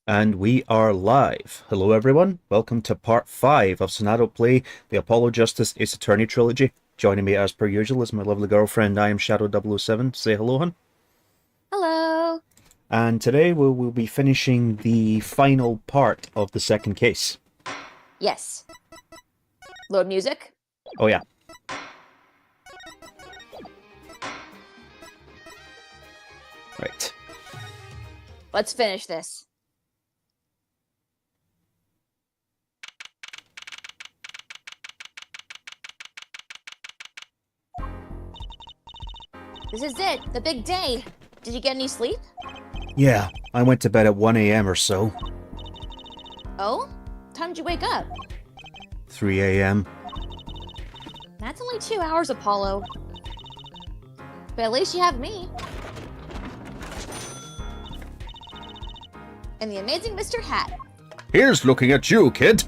And we are live. Hello everyone, welcome to part 5 of Sonadow Play, the Apollo Justice Ace Attorney Trilogy. Joining me as per usual is my lovely girlfriend IMShadow 007. Say hello, hun. Hello. And today we will be finishing the final part of the second case. Yes. Load music. Oh yeah. Right. Let's finish this. This is it, the big day. Did you get any sleep? Yeah, I went to bed at 1 a.m. or so. Oh? Time did you wake up? 3 a.m. That's only 2 hours, Apollo. But at least you have me. And the amazing Mr. Hat. Here's looking at you, kid.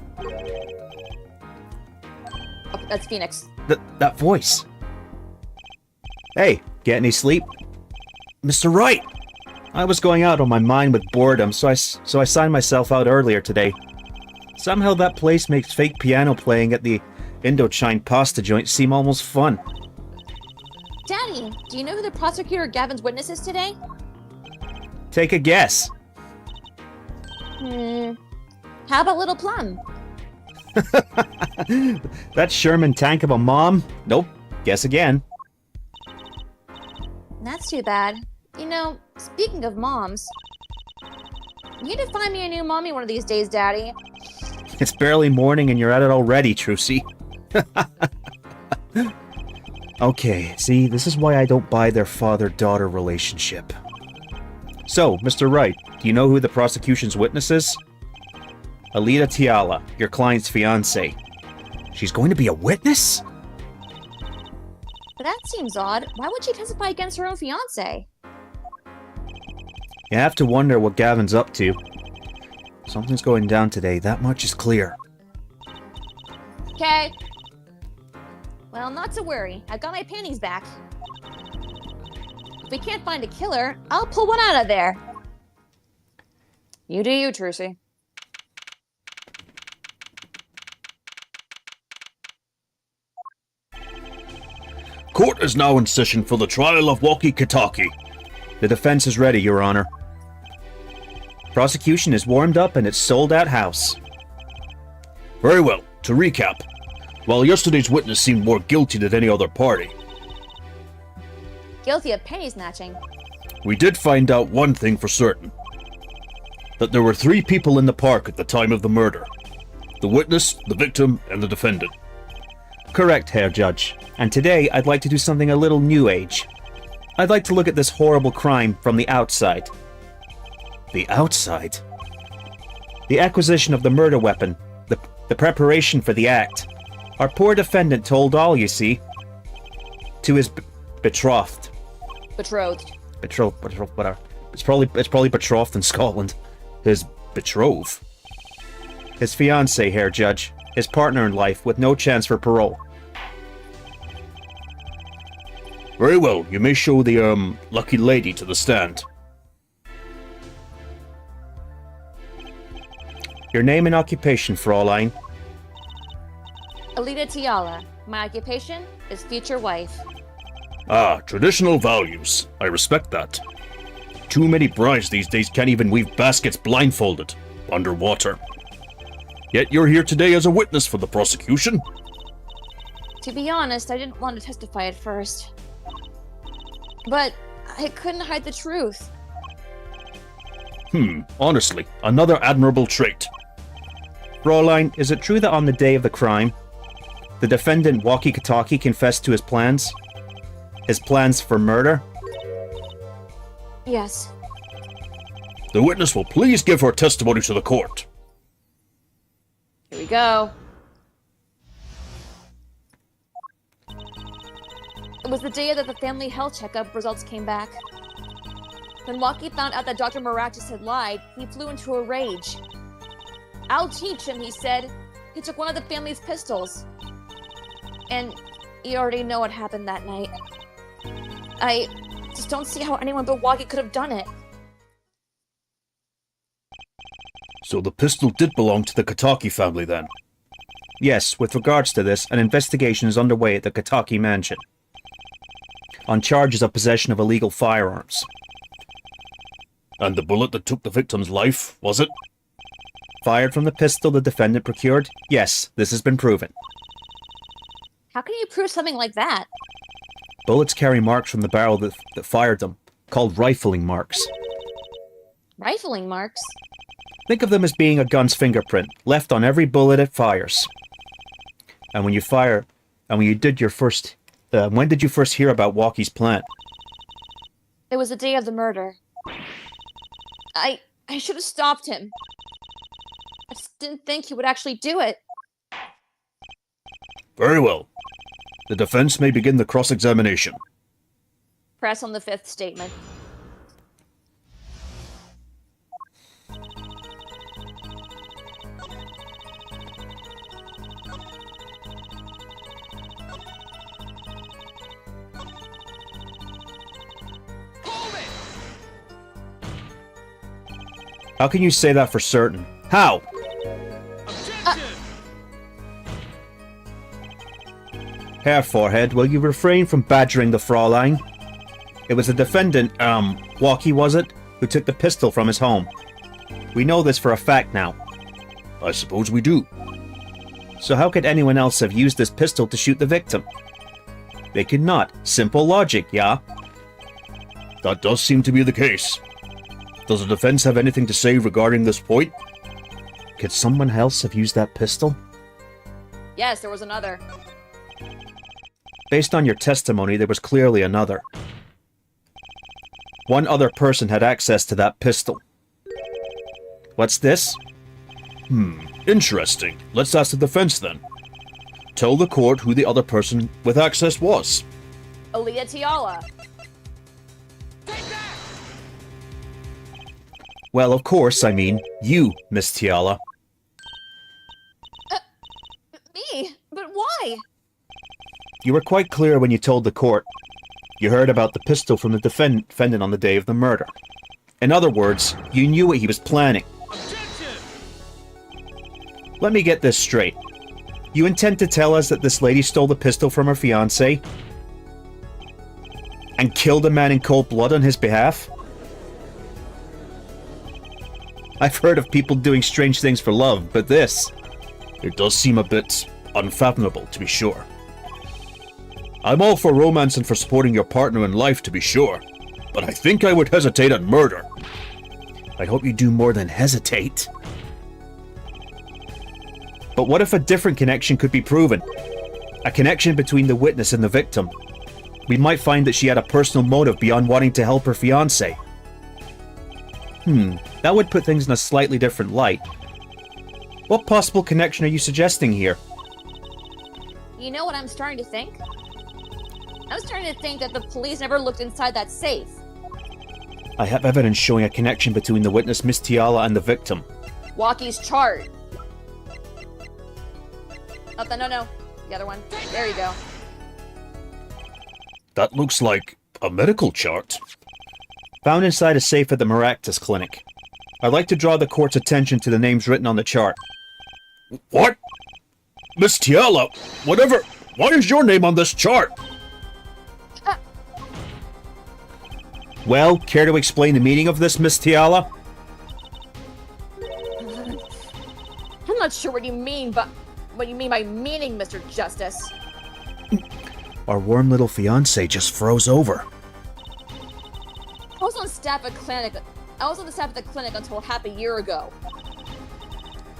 Oh, that's Phoenix. That voice. Hey, get any sleep? Mr. Wright! I was going out on my mind with boredom, so I signed myself out earlier today. Somehow that place makes fake piano playing at the Indochine pasta joint seem almost fun. Daddy, do you know who the prosecutor Gavin's witness is today? Take a guess. How about Little Plum? That Sherman tank of a mom? Nope. Guess again. That's too bad. You know, speaking of moms, you need to find me a new mommy one of these days, Daddy. It's barely morning and you're at it already, Trucy. Okay, see, this is why I don't buy their father-daughter relationship. So, Mr. Wright, do you know who the prosecution's witness is? Alita Tiala, your client's fiancée. She's going to be a witness? But that seems odd. Why would she testify against her own fiance? You have to wonder what Gavin's up to. Something's going down today, that much is clear. Okay. Well, not to worry. I got my panties back. If we can't find a killer, I'll pull one out of there. You do you, Trucy. Court is now in session for the trial of Walkie Kataki. The defense is ready, Your Honor. Prosecution is warmed up and it's sold-out house. Very well. To recap, while yesterday's witness seemed more guilty than any other party, Guilty of penny snatching. we did find out one thing for certain. That there were 3 people in the park at the time of the murder. The witness, the victim, and the defendant. Correct, Herr Judge. And today, I'd like to do something a little new age. I'd like to look at this horrible crime from the outside. The outside? The acquisition of the murder weapon. The preparation for the act. Our poor defendant told all, you see. To his betrothed. Betrothed. Betrothed, whatever. It's probably betrothed in Scotland. His betrothed. His fiancée, Herr Judge. His partner in life, with no chance for parole. Very well, you may show the, lucky lady to the stand. Your name and occupation, Fraulein. Alita Tiala. My occupation is future wife. Ah, traditional values. I respect that. Too many brides these days can't even weave baskets blindfolded, underwater. Yet you're here today as a witness for the prosecution. To be honest, I didn't want to testify at first. But I couldn't hide the truth. Honestly, another admirable trait. Fraulein, is it true that on the day of the crime, the defendant Walkie Kataki confessed to his plans? His plans for murder? Yes. The witness will please give her testimony to the court. Here we go. It was the day that the family health checkup results came back. When Walkie found out that Dr. Maractus had lied, he flew into a rage. I'll teach him, he said. He took one of the family's pistols. And you already know what happened that night. I just don't see how anyone but Walkie could have done it. So the pistol did belong to the Kataki family then? Yes, with regards to this, an investigation is underway at the Kataki mansion on charges of possession of illegal firearms. And the bullet that took the victim's life, was it? Fired from the pistol the defendant procured? Yes, this has been proven. How can you prove something like that? Bullets carry marks from the barrel that fired them, called rifling marks. Rifling marks? Think of them as being a gun's fingerprint, left on every bullet it fires. And when you fire, and when you did your first... when did you first hear about Walkie's plan? It was the day of the murder. I should have stopped him. I just didn't think he would actually do it. Very well. The defense may begin the cross-examination. Press on the fifth statement. How can you say that for certain? How? Herr Forehead, will you refrain from badgering the Fraulein? It was the defendant, Walkie was it, who took the pistol from his home. We know this for a fact now. I suppose we do. So how could anyone else have used this pistol to shoot the victim? They could not. Simple logic, yeah? That does seem to be the case. Does the defense have anything to say regarding this point? Could someone else have used that pistol? Yes, there was another. Based on your testimony, there was clearly another. One other person had access to that pistol. What's this? Interesting. Let's ask the defense then. Tell the court who the other person with access was. Aaliyah Tiala. Well, of course, I mean, you, Miss Tiala. Me? But why? You were quite clear when you told the court. You heard about the pistol from the defendant on the day of the murder. In other words, you knew what he was planning. Let me get this straight. You intend to tell us that this lady stole the pistol from her fiancé? And killed a man in cold blood on his behalf? I've heard of people doing strange things for love, but this... It does seem a bit unfathomable, to be sure. I'm all for romance and for supporting your partner in life, to be sure. But I think I would hesitate on murder. I hope you do more than hesitate. But what if a different connection could be proven? A connection between the witness and the victim. We might find that she had a personal motive beyond wanting to help her fiancé. That would put things in a slightly different light. What possible connection are you suggesting here? You know what I'm starting to think? I'm starting to think that the police never looked inside that safe. I have evidence showing a connection between the witness, Miss Tiala, and the victim. Walkie's chart. Oh, no. The other one. There you go. That looks like a medical chart. Found inside a safe at the Maractus Clinic. I'd like to draw the court's attention to the names written on the chart. What? Miss Tiala, whatever. Why is your name on this chart? Well, care to explain the meaning of this, Miss Tiala? I'm not sure what you mean by meaning, Mr. Justice. Our warm little fiancé just froze over. I was on the staff at the clinic until half a year ago.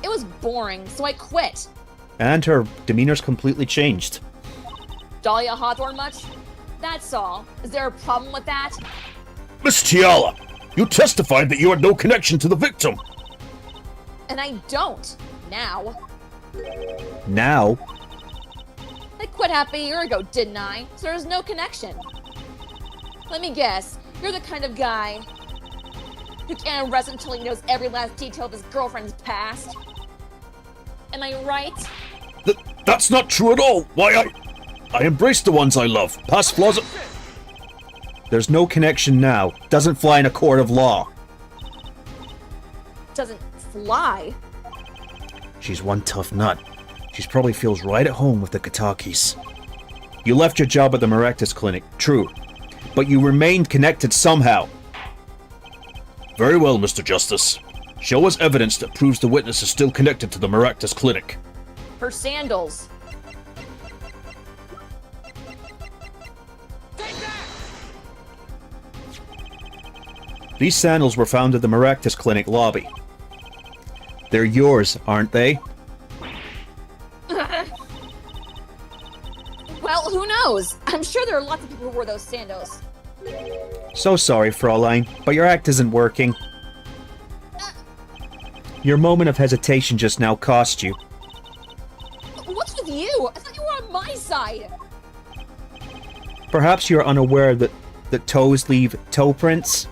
It was boring, so I quit. And her demeanor's completely changed. Dahlia Hawthorne much? That's all. Is there a problem with that? Miss Tiala, you testified that you had no connection to the victim. And I don't. Now. Now? I quit half a year ago, didn't I? So there's no connection. Let me guess. You're the kind of guy who can't arrest until he knows every last detail of his girlfriend's past. Am I right? That's not true at all. Why, I embrace the ones I love. Past flaws... There's no connection now. Doesn't fly in a court of law. Doesn't fly? She's one tough nut. She probably feels right at home with the Katakis. You left your job at the Maractus Clinic, true. But you remained connected somehow. Very well, Mr. Justice. Show us evidence that proves the witness is still connected to the Maractus Clinic. Her sandals. These sandals were found at the Maractus Clinic lobby. They're yours, aren't they? Well, who knows? I'm sure there are lots of people who wore those sandals. So sorry, Fraulein, but your act isn't working. Your moment of hesitation just now cost you. What's with you? I thought you were on my side. Perhaps you're unaware that toes leave toe prints?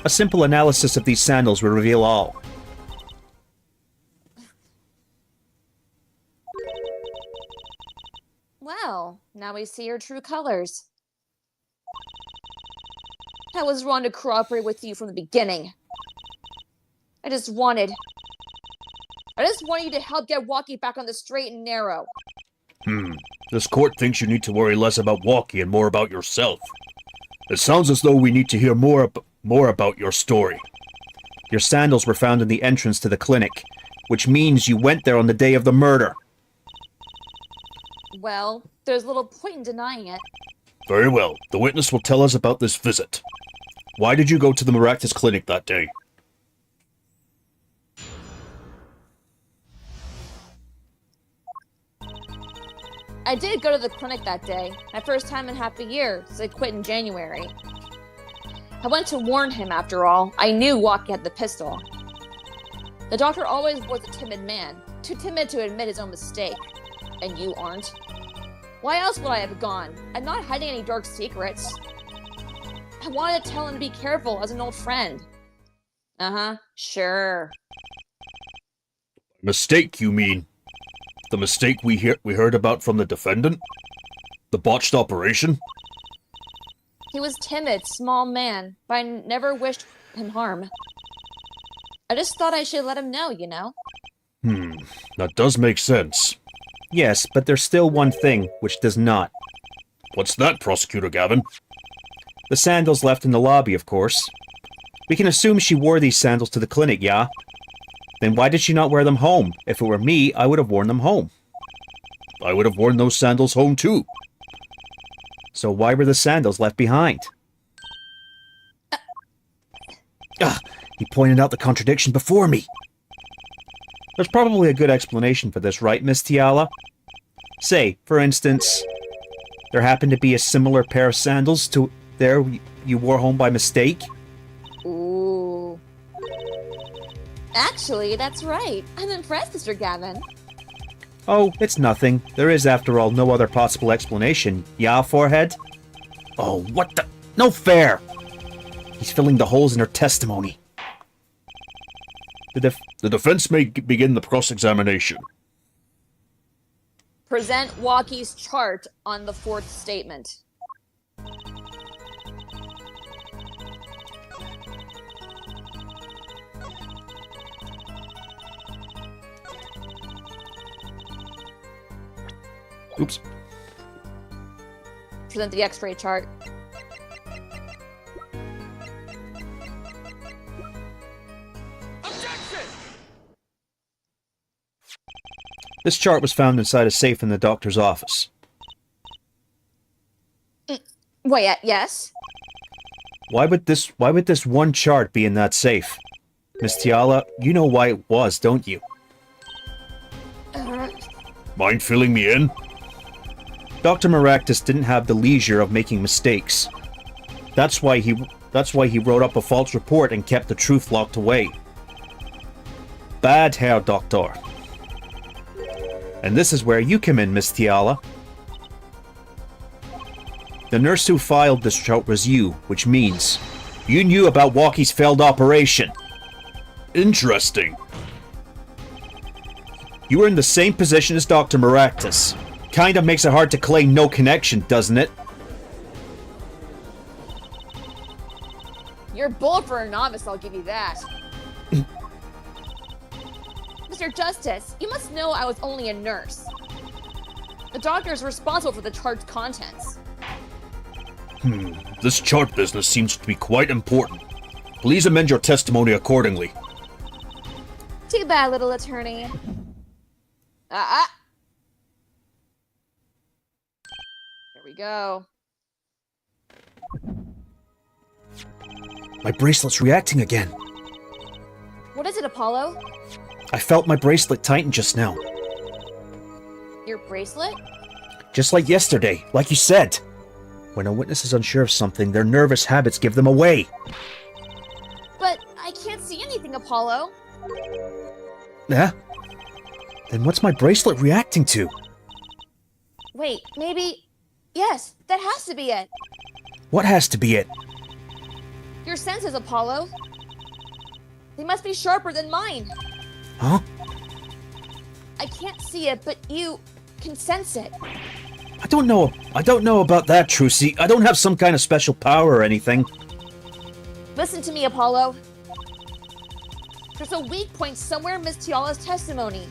A simple analysis of these sandals will reveal all. Well, now we see your true colors. I was wrong to cooperate with you from the beginning. I just wanted you to help get Walkie back on the straight and narrow. This court thinks you need to worry less about Walkie and more about yourself. It sounds as though we need to hear more about your story. Your sandals were found in the entrance to the clinic, which means you went there on the day of the murder. Well, there's little point in denying it. Very well. The witness will tell us about this visit. Why did you go to the Maractus Clinic that day? I did go to the clinic that day, my first time in half a year, since I quit in January. I went to warn him, after all. I knew Walkie had the pistol. The doctor always was a timid man, too timid to admit his own mistake. And you aren't. Why else would I have gone? I'm not hiding any dark secrets. I wanted to tell him to be careful as an old friend. Sure. Mistake, you mean? The mistake we heard about from the defendant? The botched operation? He was timid, small man, but I never wished him harm. I just thought I should let him know, you know? That does make sense. Yes, but there's still one thing which does not. What's that, Prosecutor Gavin? The sandals left in the lobby, of course. We can assume she wore these sandals to the clinic, yeah? Then why did she not wear them home? If it were me, I would have worn them home. I would have worn those sandals home too. So why were the sandals left behind? He pointed out the contradiction before me. There's probably a good explanation for this, right, Miss Tiala? Say, for instance, there happened to be a similar pair of sandals to there you wore home by mistake? Ooh. Actually, that's right. I'm impressed, Mr. Gavin. Oh, it's nothing. There is, after all, no other possible explanation. Yeah, Forehead? Oh, what the... No fair! He's filling the holes in her testimony. The defense may begin the cross-examination. Present Walkie's chart on the fourth statement. Oops. Present the X-ray chart. This chart was found inside a safe in the doctor's office. Wait, yes? Why would this one chart be in that safe? Miss Tiala, you know why it was, don't you? Mind filling me in? Dr. Maractus didn't have the leisure of making mistakes. That's why he wrote up a false report and kept the truth locked away. Bad Herr Doctor. And this is where you come in, Miss Tiala. The nurse who filed this chart was you, which means you knew about Walkie's failed operation. Interesting. You were in the same position as Dr. Maractus. Kinda makes it hard to claim no connection, doesn't it? You're bold for a novice, I'll give you that. Mr. Justice, you must know I was only a nurse. The doctor is responsible for the chart's contents. This chart business seems to be quite important. Please amend your testimony accordingly. Too bad, little attorney. Here we go. My bracelet's reacting again. What is it, Apollo? I felt my bracelet tighten just now. Your bracelet? Just like yesterday, like you said. When a witness is unsure of something, their nervous habits give them away. But I can't see anything, Apollo. Yeah? Then what's my bracelet reacting to? Wait, maybe... Yes, that has to be it. What has to be it? Your senses, Apollo. They must be sharper than mine. Huh? I can't see it, but you can sense it. I don't know about that, Trucy. I don't have some kind of special power or anything. Listen to me, Apollo. There's a weak point somewhere in Miss Tiala's testimony.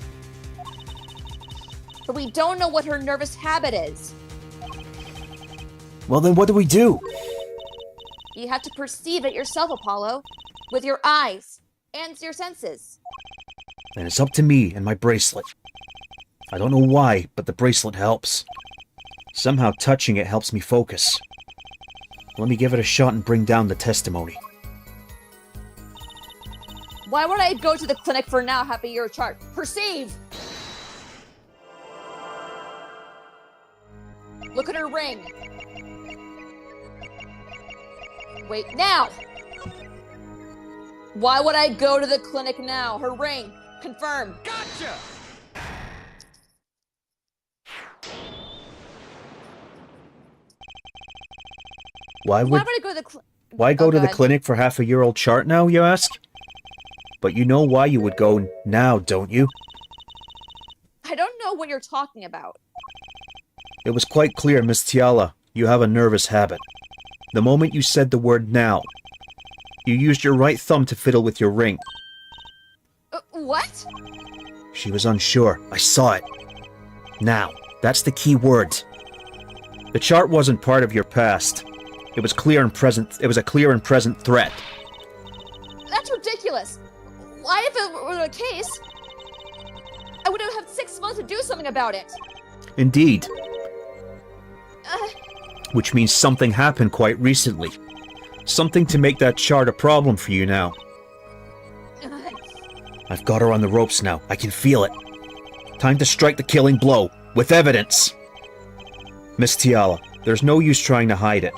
But we don't know what her nervous habit is. Well, then what do we do? You have to perceive it yourself, Apollo. With your eyes and your senses. Then it's up to me and my bracelet. I don't know why, but the bracelet helps. Somehow touching it helps me focus. Let me give it a shot and bring down the testimony. Why would I go to the clinic for now having your chart? Perceive! Look at her ring. Wait, now! Why would I go to the clinic now? Her ring. Confirm. Gotcha! Why Why would I go to the Why go to the clinic for half-a-year-old chart now, you ask? But you know why you would go now, don't you? I don't know what you're talking about. It was quite clear, Miss Tiala, you have a nervous habit. The moment you said the word now, you used your right thumb to fiddle with your ring. What? She was unsure. I saw it. Now, that's the key word. The chart wasn't part of your past. It was clear and present. It was a clear and present threat. That's ridiculous. Why, if it were the case, I would have had 6 months to do something about it. Indeed. Which means something happened quite recently. Something to make that chart a problem for you now. I've got her on the ropes now. I can feel it. Time to strike the killing blow. With evidence. Miss Tiala, there's no use trying to hide it.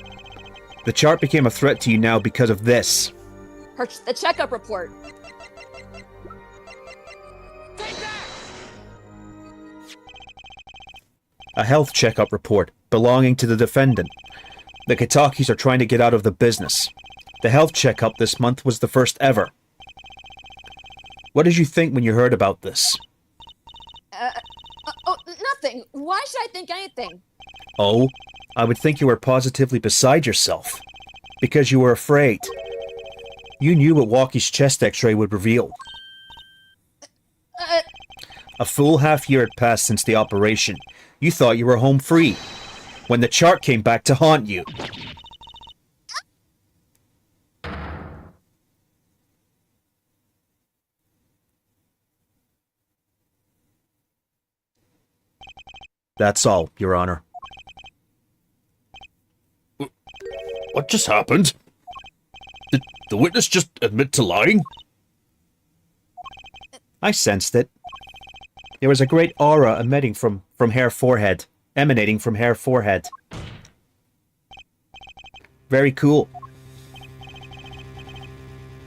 The chart became a threat to you now because of this. The checkup report. Take that! A health checkup report belonging to the defendant. The Kitakis are trying to get out of the business. The health checkup this month was the first ever. What did you think when you heard about this? Nothing. Why should I think anything? Oh, I would think you were positively beside yourself. Because you were afraid. You knew what Walkie's chest x-ray would reveal. A full half-year had passed since the operation. You thought you were home free. When the chart came back to haunt you. That's all, Your Honor. What just happened? Did the witness just admit to lying? I sensed it. There was a great aura emanating from her forehead. Very cool.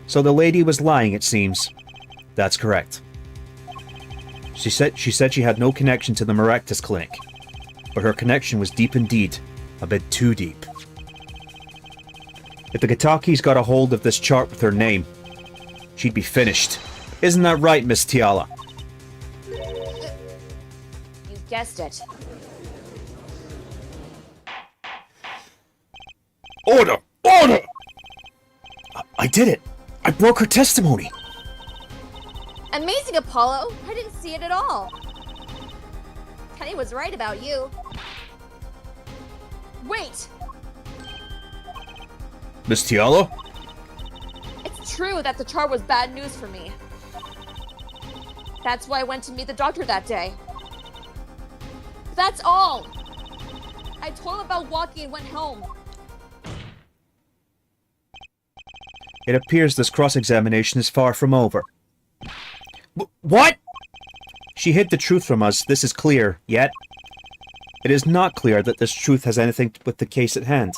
So the lady was lying, it seems. That's correct. She said she had no connection to the Maractus clinic. But her connection was deep indeed. A bit too deep. If the Kitakis got a hold of this chart with her name, she'd be finished. Isn't that right, Miss Tiala? You guessed it. Order! Order! I did it! I broke her testimony! Amazing, Apollo! I didn't see it at all. Kenny was right about you. Wait! Miss Tiala? It's true that the chart was bad news for me. That's why I went to meet the doctor that day. That's all! I told him about walking and went home. It appears this cross-examination is far from over. What? She hid the truth from us, this is clear, yet it is not clear that this truth has anything with the case at hand.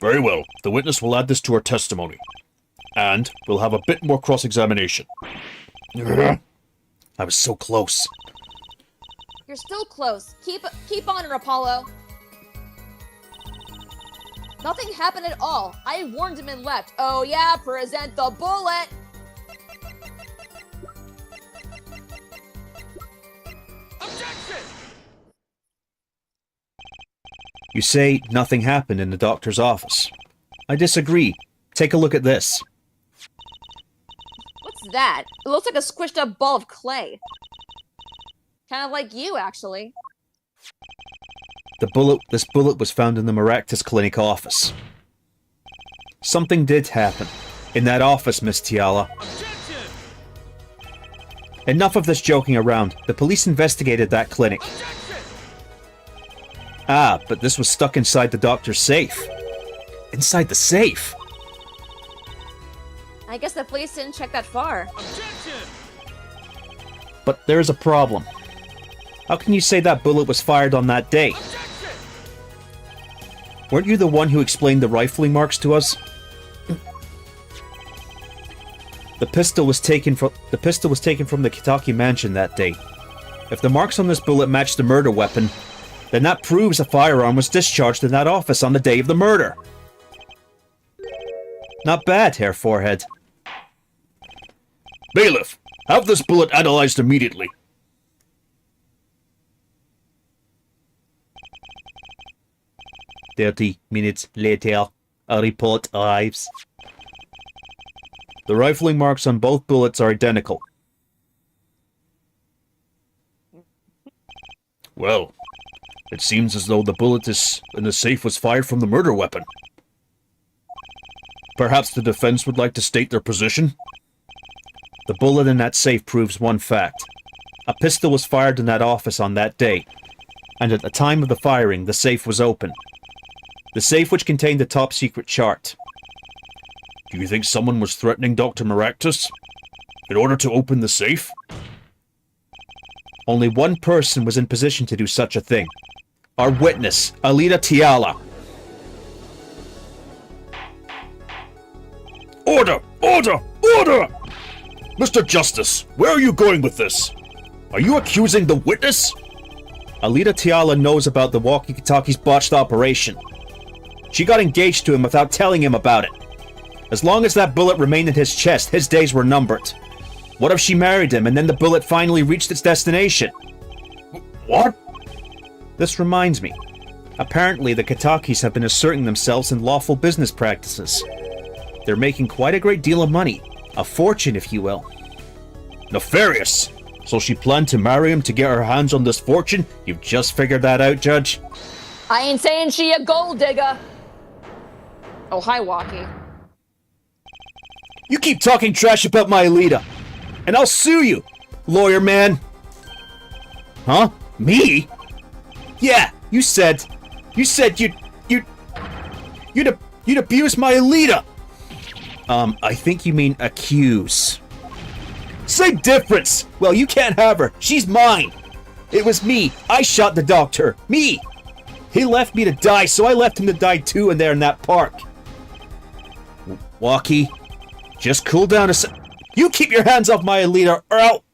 Very well. The witness will add this to her testimony. And we'll have a bit more cross-examination. I was so close. You're still close. Keep on her, Apollo. Nothing happened at all. I warned him and left. Oh yeah, present the bullet! Objection! You say nothing happened in the doctor's office. I disagree. Take a look at this. What's that? It looks like a squished up ball of clay. Kind of like you, actually. This bullet was found in the Maractus Clinic office. Something did happen. In that office, Miss Tiala. Objection! Enough of this joking around. The police investigated that clinic. Objection! Ah, but this was stuck inside the doctor's safe. Inside the safe? I guess the police didn't check that far. Objection! But there's a problem. How can you say that bullet was fired on that day? Objection! Weren't you the one who explained the rifling marks to us? The pistol was taken from the Kitaki mansion that day. If the marks on this bullet match the murder weapon, then that proves a firearm was discharged in that office on the day of the murder. Not bad, Herr Forehead. Bailiff, have this bullet analyzed immediately. 30 minutes later, a report arrives. The rifling marks on both bullets are identical. Well, it seems as though the bullet in the safe was fired from the murder weapon. Perhaps the defense would like to state their position? The bullet in that safe proves one fact. A pistol was fired in that office on that day, and at the time of the firing, the safe was open. The safe which contained the top-secret chart. Do you think someone was threatening Dr. Maractus in order to open the safe? Only one person was in position to do such a thing. Our witness, Alida Tiala. Order! Order! Order! Mr. Justice, where are you going with this? Are you accusing the witness? Alida Tiala knows about the walkie-talkie's botched operation. She got engaged to him without telling him about it. As long as that bullet remained in his chest, his days were numbered. What if she married him and then the bullet finally reached its destination? What? This reminds me. Apparently, the Kitakis have been asserting themselves in lawful business practices. They're making quite a great deal of money. A fortune, if you will. Nefarious! So she planned to marry him to get her hands on this fortune? You've just figured that out, Judge? I ain't saying she a gold digger. Oh, hi, Walkie. You keep talking trash about my Alida, and I'll sue you, lawyer man. Huh? Me? Yeah, you said you'd abuse my Alida. I think you mean accuse. Same difference. Well, you can't have her. She's mine. It was me. I shot the doctor. Me. He left me to die, so I left him to die too in there in that park. Walkie, just cool down a sec. You keep your hands off my Alida, or I'll...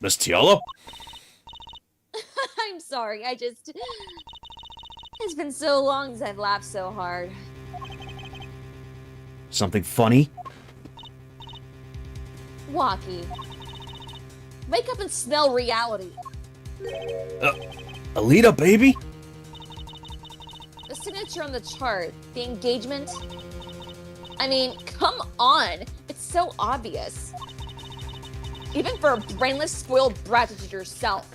Miss Tiala? I'm sorry, it's been so long since I've laughed so hard. Something funny? Walkie. Wake up and smell reality. Alida, baby? picture on the chart, the engagement. I mean, come on. It's so obvious. Even for a brainless, spoiled brat such as yourself.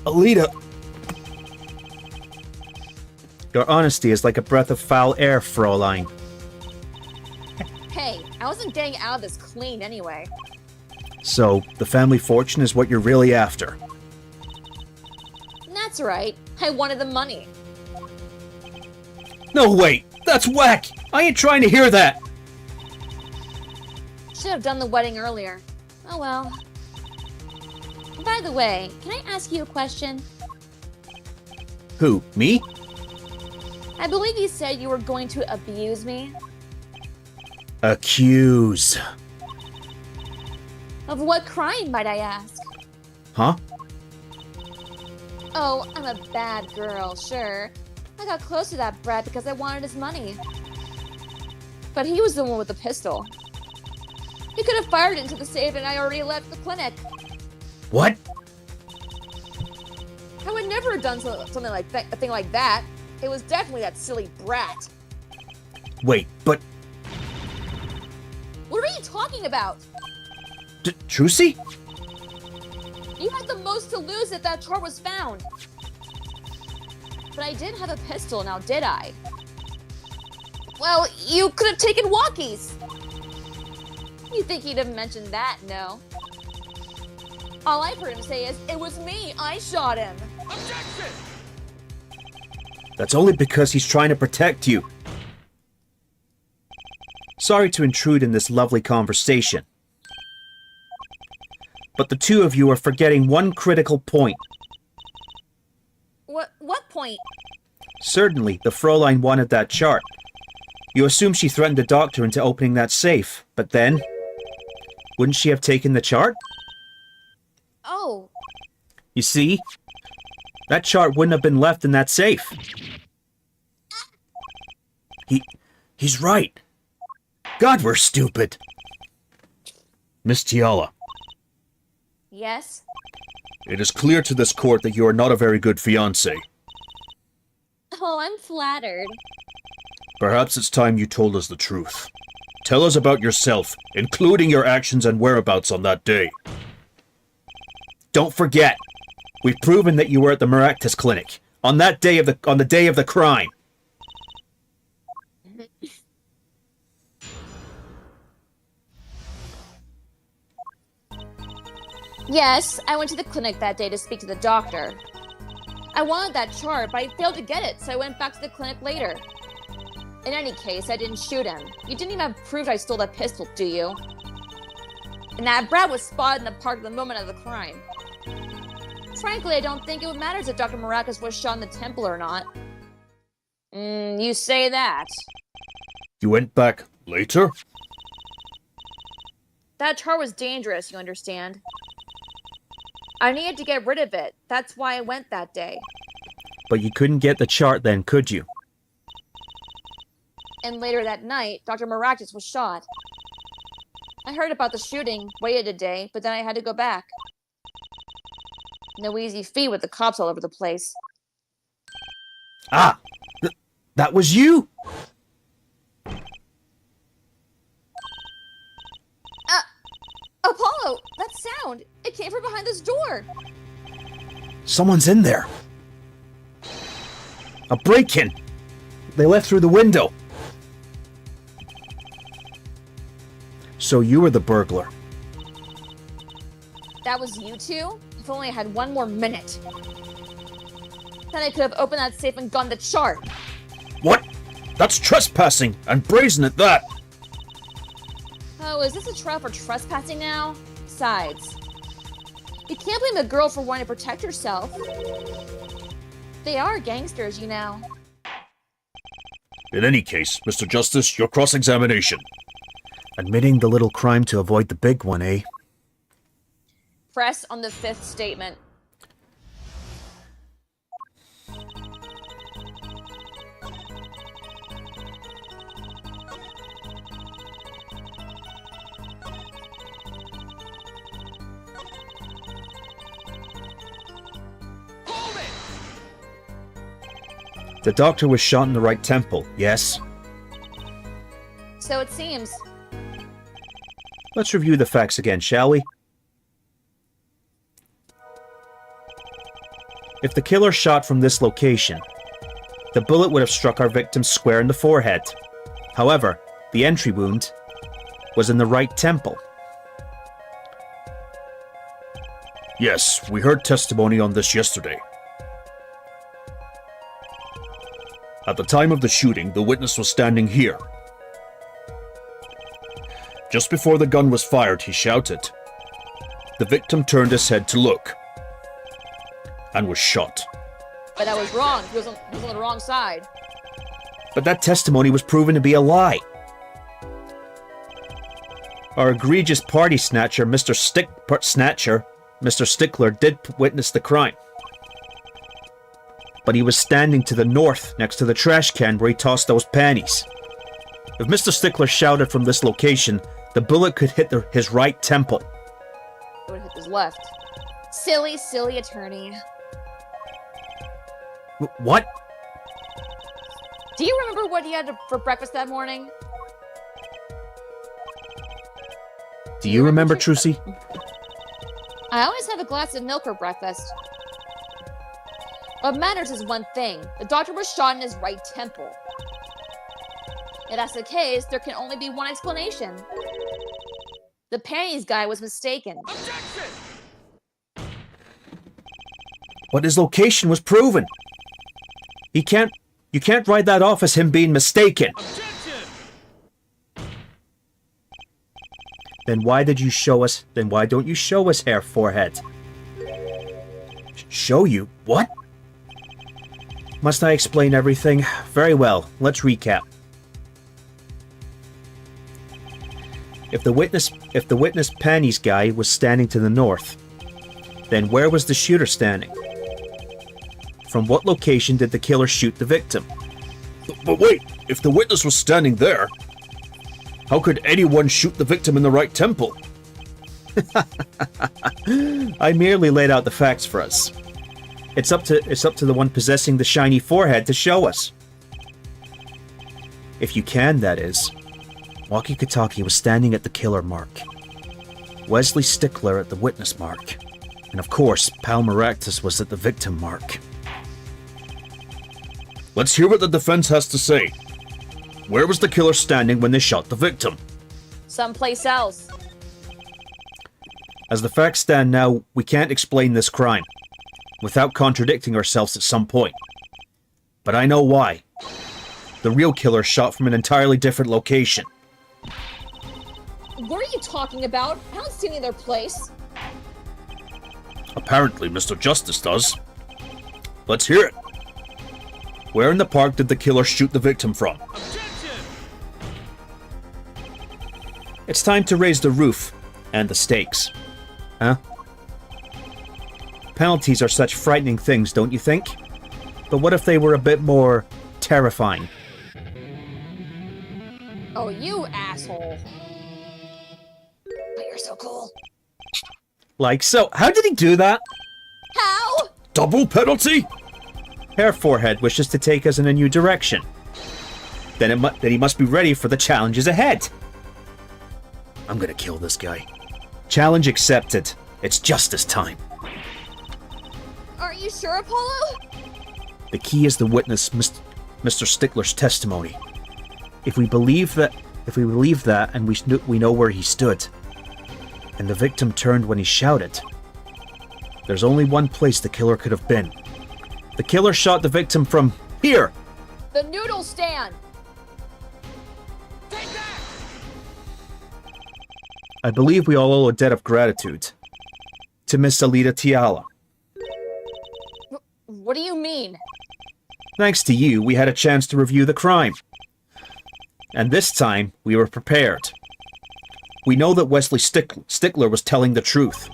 Alita! Your honesty is like a breath of foul air, Fraulein. Hey, I wasn't getting out of this clean anyway. So, the family fortune is what you're really after. That's right. I wanted the money. No, wait! That's whack! I ain't trying to hear that! Should have done the wedding earlier. Oh well. By the way, can I ask you a question? Who, me? I believe you said you were going to abuse me. Accuse. Of what crime, might I ask? Huh? Oh, I'm a bad girl, sure. I got close to that brat because I wanted his money. But he was the one with the pistol. He could have fired it into the safe and I already left the clinic. What? I would never have done something like that, a thing like that. It was definitely that silly brat. Wait, but... What are you talking about? Trucy? You had the most to lose if that chart was found. But I did have a pistol, now did I? Well, you could have taken walkies. You think he'd have mentioned that, no? All I've heard him say is, it was me, I shot him. Objection! That's only because he's trying to protect you. Sorry to intrude in this lovely conversation. But the two of you are forgetting one critical point. What point? Certainly, the Fraulein wanted that chart. You assume she threatened the doctor into opening that safe, but then... Wouldn't she have taken the chart? Oh, You see? That chart wouldn't have been left in that safe. He's right. God, we're stupid. Miss Tiala, yes? it is clear to this court that you are not a very good fiancé. Oh, I'm flattered. Perhaps it's time you told us the truth. Tell us about yourself, including your actions and whereabouts on that day. Don't forget, we've proven that you were at the Maractus clinic on that day of the day of the crime. Yes, I went to the clinic that day to speak to the doctor. I wanted that chart, but I failed to get it, so I went back to the clinic later. In any case, I didn't shoot him. You didn't even have proof I stole that pistol, do you? And that brat was spotted in the park at the moment of the crime. Frankly, I don't think it would matter if Dr. Maracus was shot in the temple or not. You say that. You went back later? That chart was dangerous, you understand? I needed to get rid of it. That's why I went that day. But you couldn't get the chart then, could you? And later that night, Dr. Maractus was shot. I heard about the shooting, waited a day, but then I had to go back. No easy feat with the cops all over the place. Ah! That was you? Apollo! That sound! It came from behind this door! Someone's in there. A break-in. They left through the window. So you were the burglar. That was you two? If only I had one more minute. Then I could have opened that safe and gotten the chart. What? That's trespassing, and brazen at that! Oh, is this a trial for trespassing now? Besides, you can't blame a girl for wanting to protect herself. They are gangsters, you know. In any case, Mr. Justice, your cross-examination. Admitting the little crime to avoid the big one, eh? Press on the fifth statement. Hold it! The doctor was shot in the right temple, yes? So it seems. Let's review the facts again, shall we? If the killer shot from this location, the bullet would have struck our victim square in the forehead. However, the entry wound was in the right temple. Yes, we heard testimony on this yesterday. At the time of the shooting, the witness was standing here. Just before the gun was fired, he shouted. The victim turned his head to look and was shot. But I was wrong. He was on the wrong side. But that testimony was proven to be a lie. Our egregious party snatcher, Mr. Stickler, did witness the crime. But he was standing to the north, next to the trash can where he tossed those panties. If Mr. Stickler shouted from this location, the bullet could hit his right temple. It would hit his left. Silly, silly attorney. What? Do you remember what he had for breakfast that morning? Do you remember, Trucy? I always have a glass of milk for breakfast. What matters is one thing. The doctor was shot in his right temple. If that's the case, there can only be one explanation. The panties guy was mistaken. Objection! But his location was proven. You can't write that off as him being mistaken. Objection! Then why don't you show us hair, forehead? Show you? What? Must I explain everything? Very well, let's recap. If the witness panties guy was standing to the north, then where was the shooter standing? From what location did the killer shoot the victim? But wait, if the witness was standing there, how could anyone shoot the victim in the right temple? I merely laid out the facts for us. It's up to the one possessing the shiny forehead to show us. If you can, that is. Walkie-Talkie was standing at the killer mark. Wesley Stickler at the witness mark. And of course, Pal Maractus was at the victim mark. Let's hear what the defense has to say. Where was the killer standing when they shot the victim? Someplace else. As the facts stand now, we can't explain this crime without contradicting ourselves at some point. But I know why. The real killer shot from an entirely different location. What are you talking about? I don't see any other place. Apparently, Mr. Justice does. Let's hear it. Where in the park did the killer shoot the victim from? Objection! It's time to raise the roof and the stakes. Huh? Penalties are such frightening things, don't you think? But what if they were a bit more terrifying? Oh, you asshole. But you're so cool. Like so. How did he do that? How? Double penalty? Hair Forehead wishes to take us in a new direction. Then he must be ready for the challenges ahead. I'm gonna kill this guy. Challenge accepted. It's justice time. Are you sure, Apollo? The key is the witness, Mr. Stickler's testimony. If we believe that, and we know where he stood, and the victim turned when he shouted, there's only one place the killer could have been. The killer shot the victim from here. The noodle stand. Take that! I believe we all owe a debt of gratitude to Miss Alita Tiala. What do you mean? Thanks to you, we had a chance to review the crime. And this time, we were prepared. We know that Wesley Stickler was telling the truth.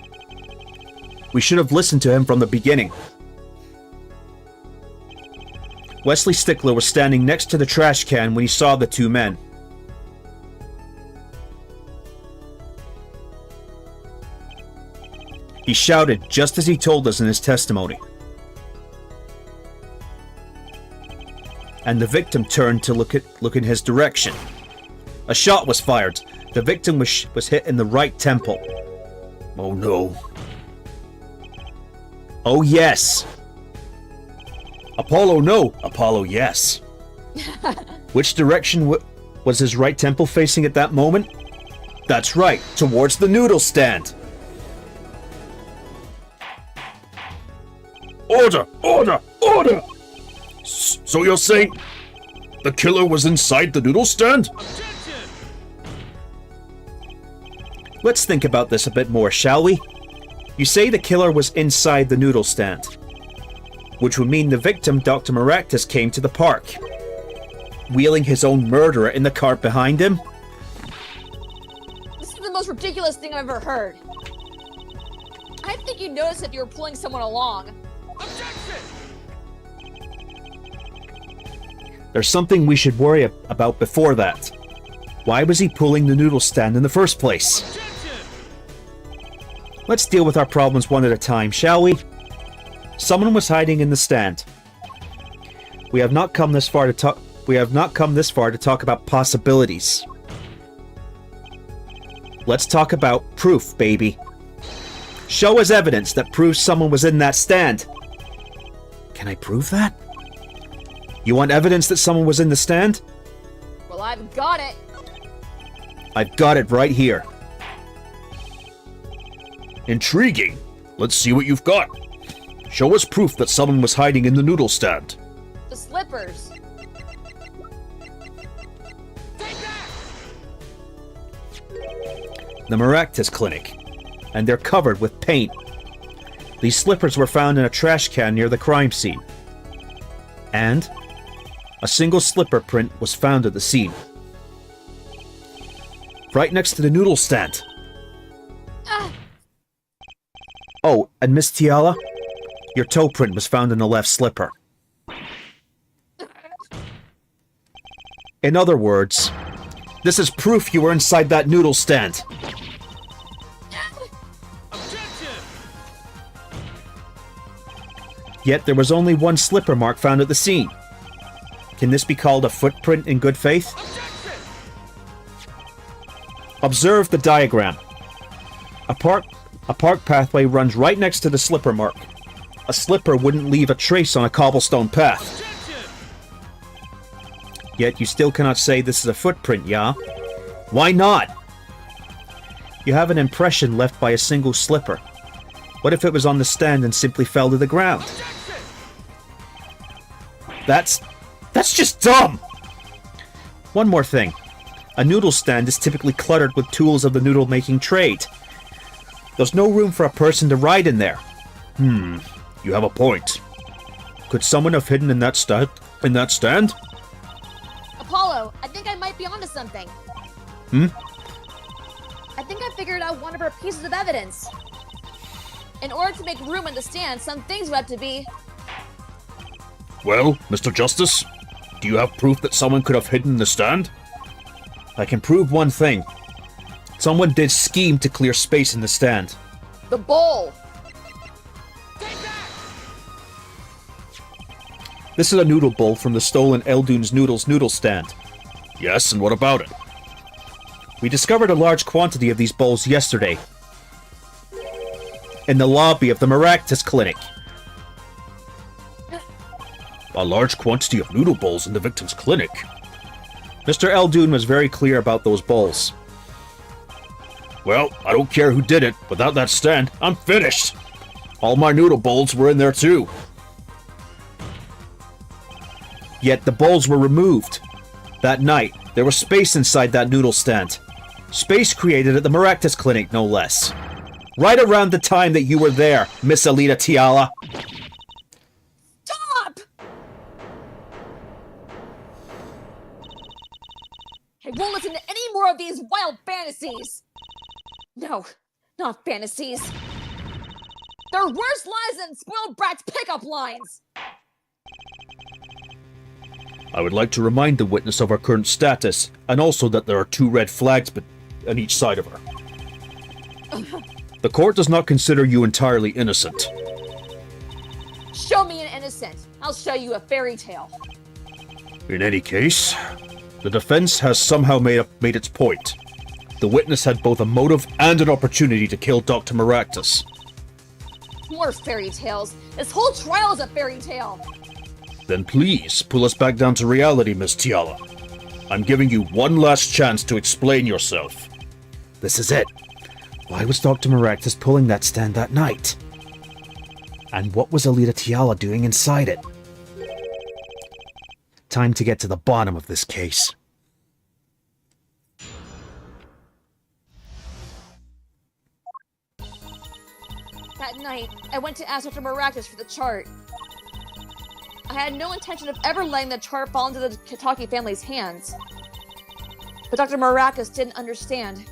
We should have listened to him from the beginning. Wesley Stickler was standing next to the trash can when he saw the two men. He shouted just as he told us in his testimony. and the victim turned to look in his direction. A shot was fired. The victim was hit in the right temple. Oh no. Oh yes. Apollo, no. Apollo, yes. Which direction was his right temple facing at that moment? That's right, towards the noodle stand. Order! Order! Order! So you're saying the killer was inside the noodle stand? Objection! Let's think about this a bit more, shall we? You say the killer was inside the noodle stand, which would mean the victim, Dr. Maractus, came to the park, wheeling his own murderer in the cart behind him. This is the most ridiculous thing I've ever heard. I think you'd notice if you were pulling someone along. Objection! There's something we should worry about before that. Why was he pulling the noodle stand in the first place? Objection! Let's deal with our problems one at a time, shall we? Someone was hiding in the stand. We have not come this far to talk about possibilities. Let's talk about proof, baby. Show us evidence that proves someone was in that stand. Can I prove that? You want evidence that someone was in the stand? Well, I've got it. I've got it right here. Intriguing. Let's see what you've got. Show us proof that someone was hiding in the noodle stand. The slippers. Take that! The Maractus Clinic, and they're covered with paint. These slippers were found in a trash can near the crime scene. And a single slipper print was found at the scene. Right next to the noodle stand. Ah, Oh, and Miss Tiala, your toe print was found in the left slipper. In other words, this is proof you were inside that noodle stand. Objection! Yet there was only one slipper mark found at the scene. Can this be called a footprint in good faith? Objection! Observe the diagram. A park pathway runs right next to the slipper mark. A slipper wouldn't leave a trace on a cobblestone path. Objection! Yet you still cannot say this is a footprint, yeah? Why not? You have an impression left by a single slipper. What if it was on the stand and simply fell to the ground? Objection! That's just dumb! One more thing. A noodle stand is typically cluttered with tools of the noodle-making trade. There's no room for a person to ride in there. You have a point. Could someone have hidden in that stand? Apollo, I think I might be onto something. I think I figured out one of her pieces of evidence. In order to make room in the stand, some things would have to be... Well, Mr. Justice, do you have proof that someone could have hidden in the stand? I can prove one thing. Someone did scheme to clear space in the stand. the bowl. This is a noodle bowl from the stolen Eldoon's Noodles noodle stand. Yes, and what about it? We discovered a large quantity of these bowls yesterday in the lobby of the Maractus Clinic. A large quantity of noodle bowls in the victim's clinic. Mr. Eldoon was very clear about those bowls. Well, I don't care who did it. Without that stand, I'm finished. All my noodle bowls were in there too. Yet the bowls were removed. That night, there was space inside that noodle stand. Space created at the Maractus Clinic, no less. Right around the time that you were there, Miss Alita Tiala. Stop! I won't listen to any more of these wild fantasies. No, not fantasies. They're worse lies than spoiled brats pickup lines. I would like to remind the witness of our current status, and also that there are 2 red flags on each side of her. The court does not consider you entirely innocent. Show me an innocent. I'll show you a fairy tale. In any case, the defense has somehow made its point. The witness had both a motive and an opportunity to kill Dr. Maractus. More fairy tales. This whole trial is a fairy tale. Then please pull us back down to reality, Miss Tiala. I'm giving you one last chance to explain yourself. This is it. Why was Dr. Maractus pulling that stand that night? And what was Alita Tiala doing inside it? Time to get to the bottom of this case. That night, I went to ask Dr. Maractus for the chart. I had no intention of ever letting the chart fall into the Kitaki family's hands. But Dr. Maractus didn't understand.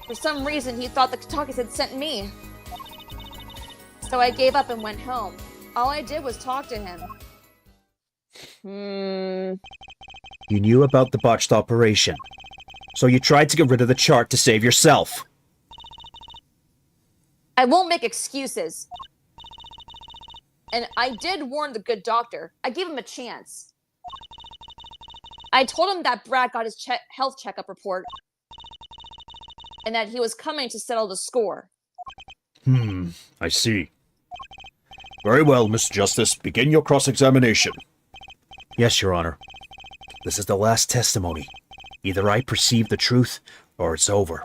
For some reason, he thought the Kitakis had sent me. So I gave up and went home. All I did was talk to him. You knew about the botched operation, so you tried to get rid of the chart to save yourself. I won't make excuses. And I did warn the good doctor. I gave him a chance. I told him that Brad got his health checkup report and that he was coming to settle the score. I see. Very well, Mr. Justice. Begin your cross-examination. Yes, Your Honor. This is the last testimony. Either I perceive the truth, or it's over.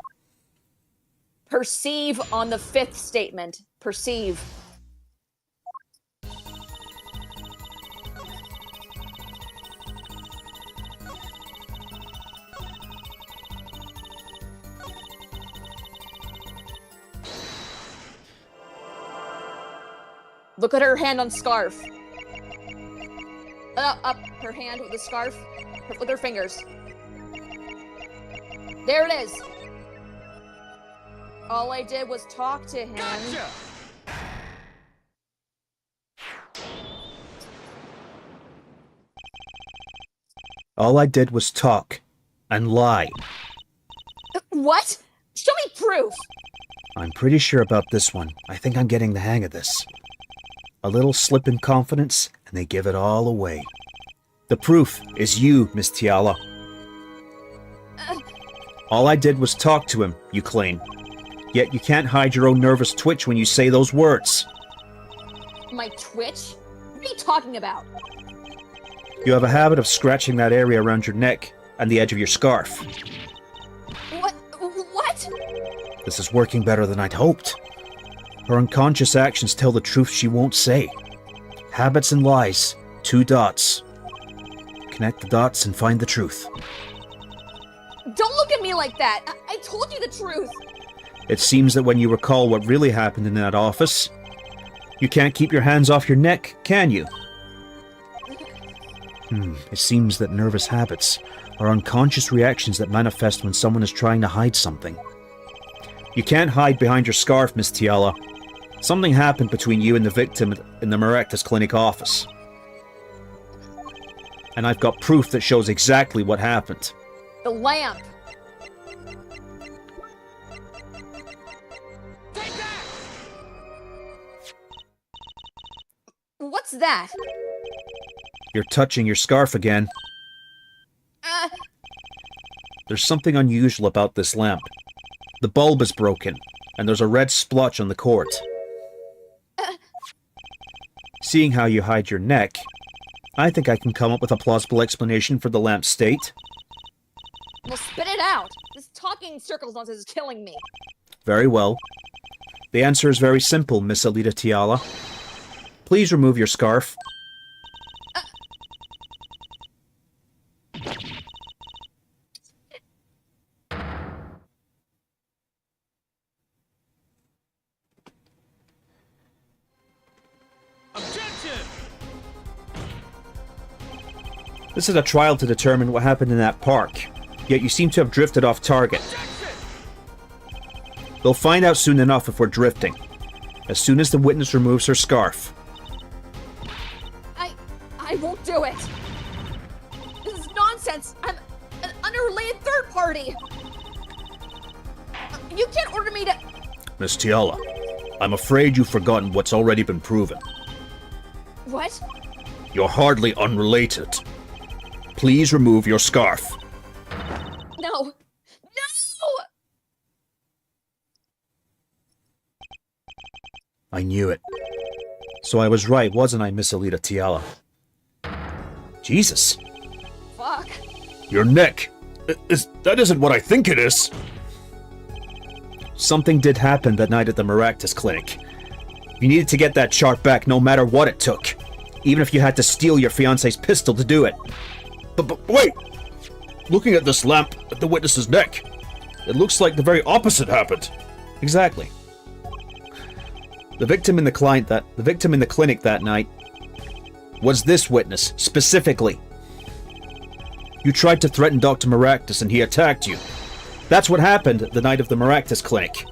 Perceive on the fifth statement. Perceive. Look at her hand on scarf. Up her hand with the scarf, with her fingers. There it is. All I did was talk to him. Gotcha! All I did was talk and lie. What? Show me proof. I'm pretty sure about this one. I think I'm getting the hang of this. A little slip in confidence, and they give it all away. The proof is you, Miss Tiala. All I did was talk to him, you claim. Yet you can't hide your own nervous twitch when you say those words. My twitch? What are you talking about? You have a habit of scratching that area around your neck and the edge of your scarf. What? What? This is working better than I'd hoped. Her unconscious actions tell the truth she won't say. Habits and lies, 2 dots. Connect the dots and find the truth. Don't look at me like that. I told you the truth. It seems that when you recall what really happened in that office, you can't keep your hands off your neck, can you? It seems that nervous habits are unconscious reactions that manifest when someone is trying to hide something. You can't hide behind your scarf, Miss Tiala. Something happened between you and the victim in the Maractus Clinic office. And I've got proof that shows exactly what happened. The lamp. Take that! What's that? You're touching your scarf again. There's something unusual about this lamp. The bulb is broken, and there's a red splotch on the cord. Seeing how you hide your neck, I think I can come up with a plausible explanation for the lamp's state. Well, spit it out. This talking in circles nonsense is killing me. Very well. The answer is very simple, Miss Alita Tiala. Please remove your scarf. Objection! This is a trial to determine what happened in that park, yet you seem to have drifted off target. Objection! They'll find out soon enough if we're drifting. As soon as the witness removes her scarf. I won't do it. This is nonsense. I'm an unrelated third party. You can't order me to... Miss Tiala, I'm afraid you've forgotten what's already been proven. What? You're hardly unrelated. Please remove your scarf. No! No! I knew it. So I was right, wasn't I, Miss Alita Tiala? Jesus. Fuck. Your neck. That isn't what I think it is. Something did happen that night at the Maractus clinic. You needed to get that chart back no matter what it took. Even if you had to steal your fiancé's pistol to do it. But wait! Looking at this lamp at the witness's neck, it looks like the very opposite happened. Exactly. The victim in the clinic that night was this witness, specifically. You tried to threaten Dr. Maractus and he attacked you. That's what happened the night of the Maractus clinic.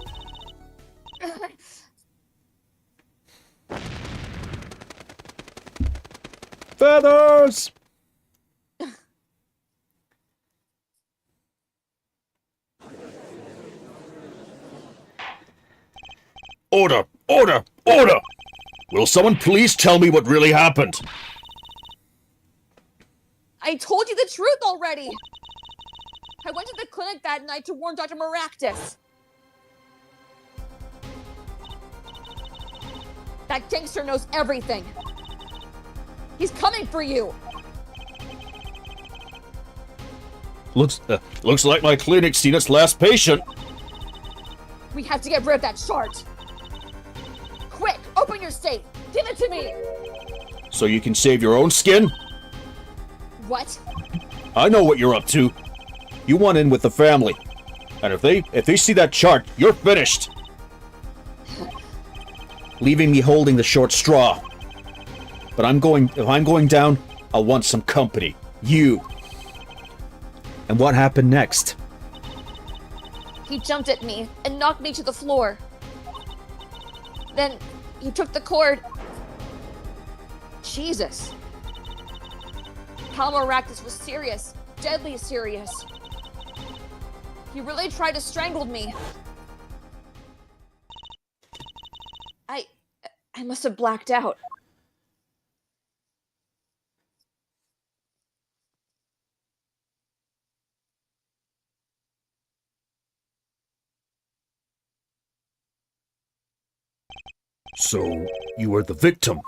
Feathers! Order! Order! Order! Will someone please tell me what really happened? I told you the truth already! I went to the clinic that night to warn Dr. Maractus. That gangster knows everything. He's coming for you. Looks like my clinic's seen its last patient. We have to get rid of that chart. Quick, open your safe. Give it to me. So you can save your own skin? What? I know what you're up to. You want in with the family. And if they see that chart, you're finished. Leaving me holding the short straw. But if I'm going down, I'll want some company. You. And what happened next? He jumped at me and knocked me to the floor. Then he took the cord. Jesus. Maractus was serious, deadly serious. He really tried to strangle me. I must have blacked out. So, you were the victim.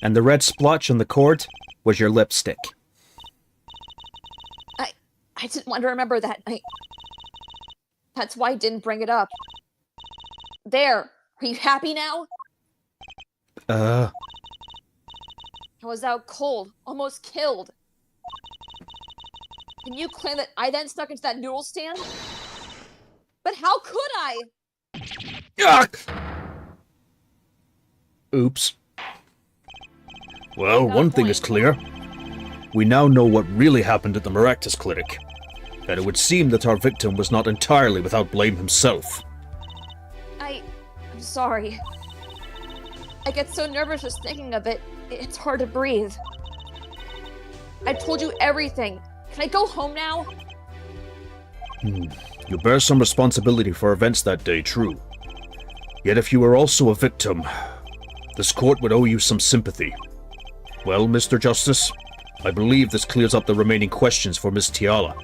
And the red splotch on the cord was your lipstick. I didn't want to remember that night. That's why I didn't bring it up. There. Are you happy now? I was out cold, almost killed. Can you claim that I then snuck into that noodle stand? But how could I? Yuck! Oops. Well, one thing is clear. We now know what really happened at the Maractus clinic. And it would seem that our victim was not entirely without blame himself. I'm sorry. I get so nervous just thinking of it. It's hard to breathe. I told you everything. Can I go home now? You bear some responsibility for events that day, true. Yet if you were also a victim, this court would owe you some sympathy. Well, Mr. Justice, I believe this clears up the remaining questions for Miss Tiala.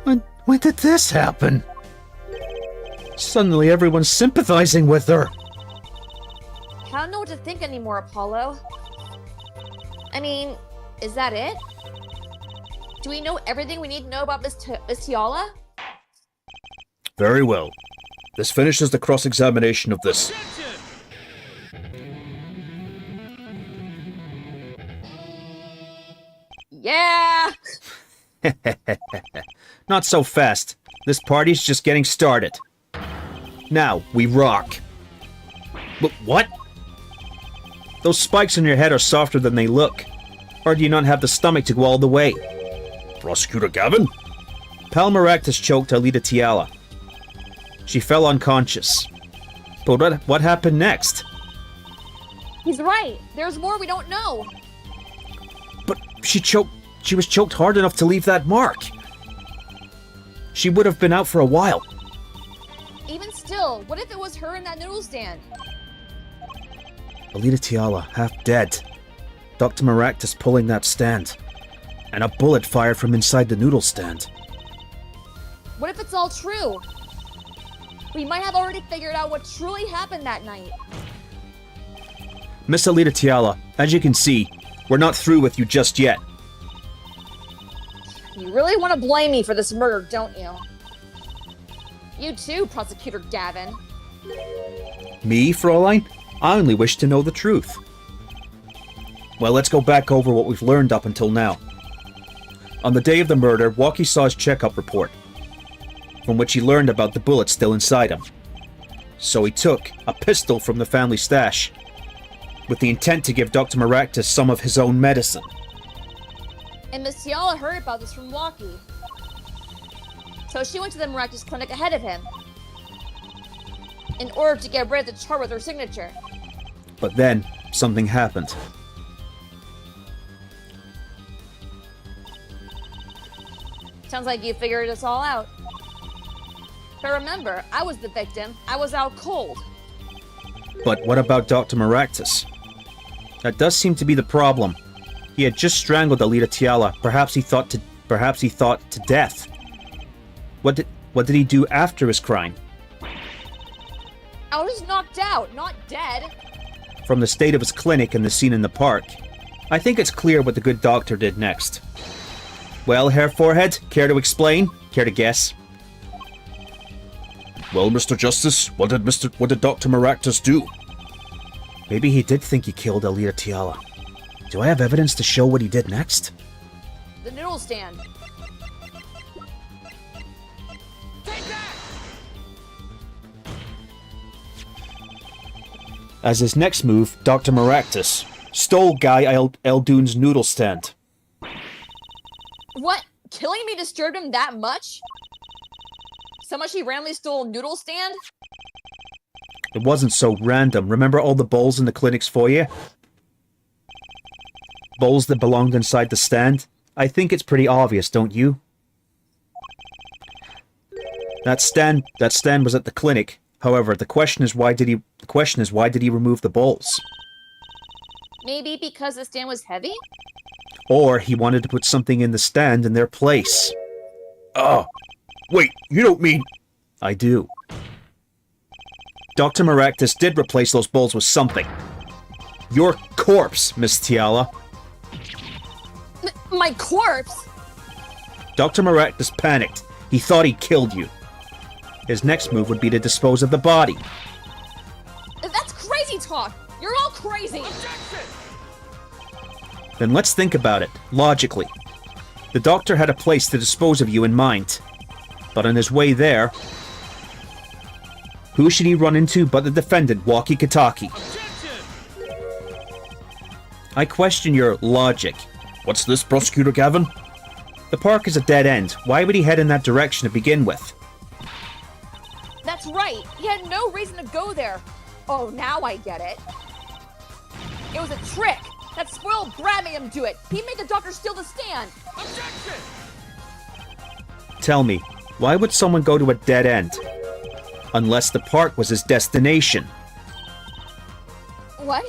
When did this happen? Suddenly everyone's sympathizing with her. I don't know what to think anymore, Apollo. I mean, is that it? Do we know everything we need to know about Miss Tiala? Very well. This finishes the cross-examination of this. Yeah! Not so fast. This party's just getting started. Now, we rock. But what? Those spikes on your head are softer than they look. Or do you not have the stomach to go all the way? Prosecutor Gavin? Pal Maractus choked Alita Tiala. She fell unconscious. But what happened next? He's right. There's more we don't know. But she was choked hard enough to leave that mark. She would have been out for a while. Even still, what if it was her in that noodle stand? Alita Tiala, half dead. Dr. Maractus pulling that stand. And a bullet fired from inside the noodle stand. What if it's all true? We might have already figured out what truly happened that night. Miss Alita Tiala, as you can see, we're not through with you just yet. You really want to blame me for this murder, don't you? You too, Prosecutor Gavin. Me, Fraulein? I only wish to know the truth. Well, let's go back over what we've learned up until now. On the day of the murder, Walkie saw his checkup report, from which he learned about the bullet still inside him. So he took a pistol from the family stash, with the intent to give Dr. Maractus some of his own medicine. And Miss Tiala heard about this from Walkie. So she went to the Maractus clinic ahead of him, in order to get rid of the chart with her signature. But then, something happened. Sounds like you figured this all out. But remember, I was the victim. I was out cold. But what about Dr. Maractus? That does seem to be the problem. He had just strangled Alita Tiala. Perhaps he thought to death. What did he do after his crime? I was knocked out, not dead. From the state of his clinic and the scene in the park, I think it's clear what the good doctor did next. Well, Herr Forehead, care to explain? Care to guess? Well, Mr. Justice, what did Dr. Maractus do? Maybe he did think he killed Alita Tiala. Do I have evidence to show what he did next? The noodle stand. Take that! As his next move, Dr. Maractus stole Guy Eldoon's noodle stand. What? Killing me disturbed him that much? So much he randomly stole a noodle stand? It wasn't so random. Remember all the bowls in the clinic's foyer? Bowls that belonged inside the stand? I think it's pretty obvious, don't you? That stand was at the clinic. However, the question is why did he remove the bowls? Maybe because the stand was heavy? Or he wanted to put something in the stand in their place. Ah, wait, you don't mean... I do. Dr. Maractus did replace those bowls with something. Your corpse, Miss Tiala. My corpse? Dr. Maractus panicked. He thought he killed you. His next move would be to dispose of the body. That's crazy talk! You're all crazy! Objection! Then let's think about it, logically. The doctor had a place to dispose of you in mind. But on his way there, who should he run into but the defendant, Walkie Kataki? Objection! I question your logic. What's this, Prosecutor Gavin? The park is a dead end. Why would he head in that direction to begin with? That's right! He had no reason to go there! Oh, now I get it. It was a trick! That spoiled brat made him do it! He made the doctor steal the stand! Objection! Tell me, why would someone go to a dead end? Unless the park was his destination. What?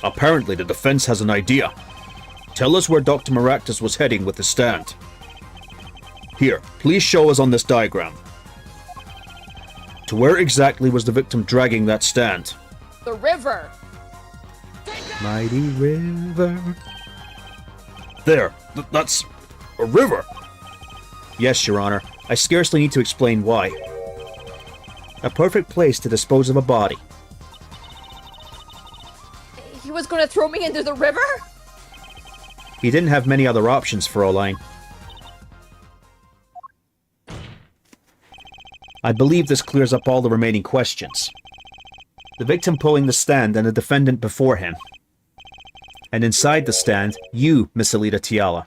Apparently the defense has an idea. Tell us where Dr. Maractus was heading with the stand. Here, please show us on this diagram. To where exactly was the victim dragging that stand? The river! Mighty river. There, that's a river. Yes, Your Honor. I scarcely need to explain why. A perfect place to dispose of a body. He was gonna throw me into the river? He didn't have many other options, Fraulein. I believe this clears up all the remaining questions. The victim pulling the stand and the defendant before him. And inside the stand, you, Miss Alita Tiala.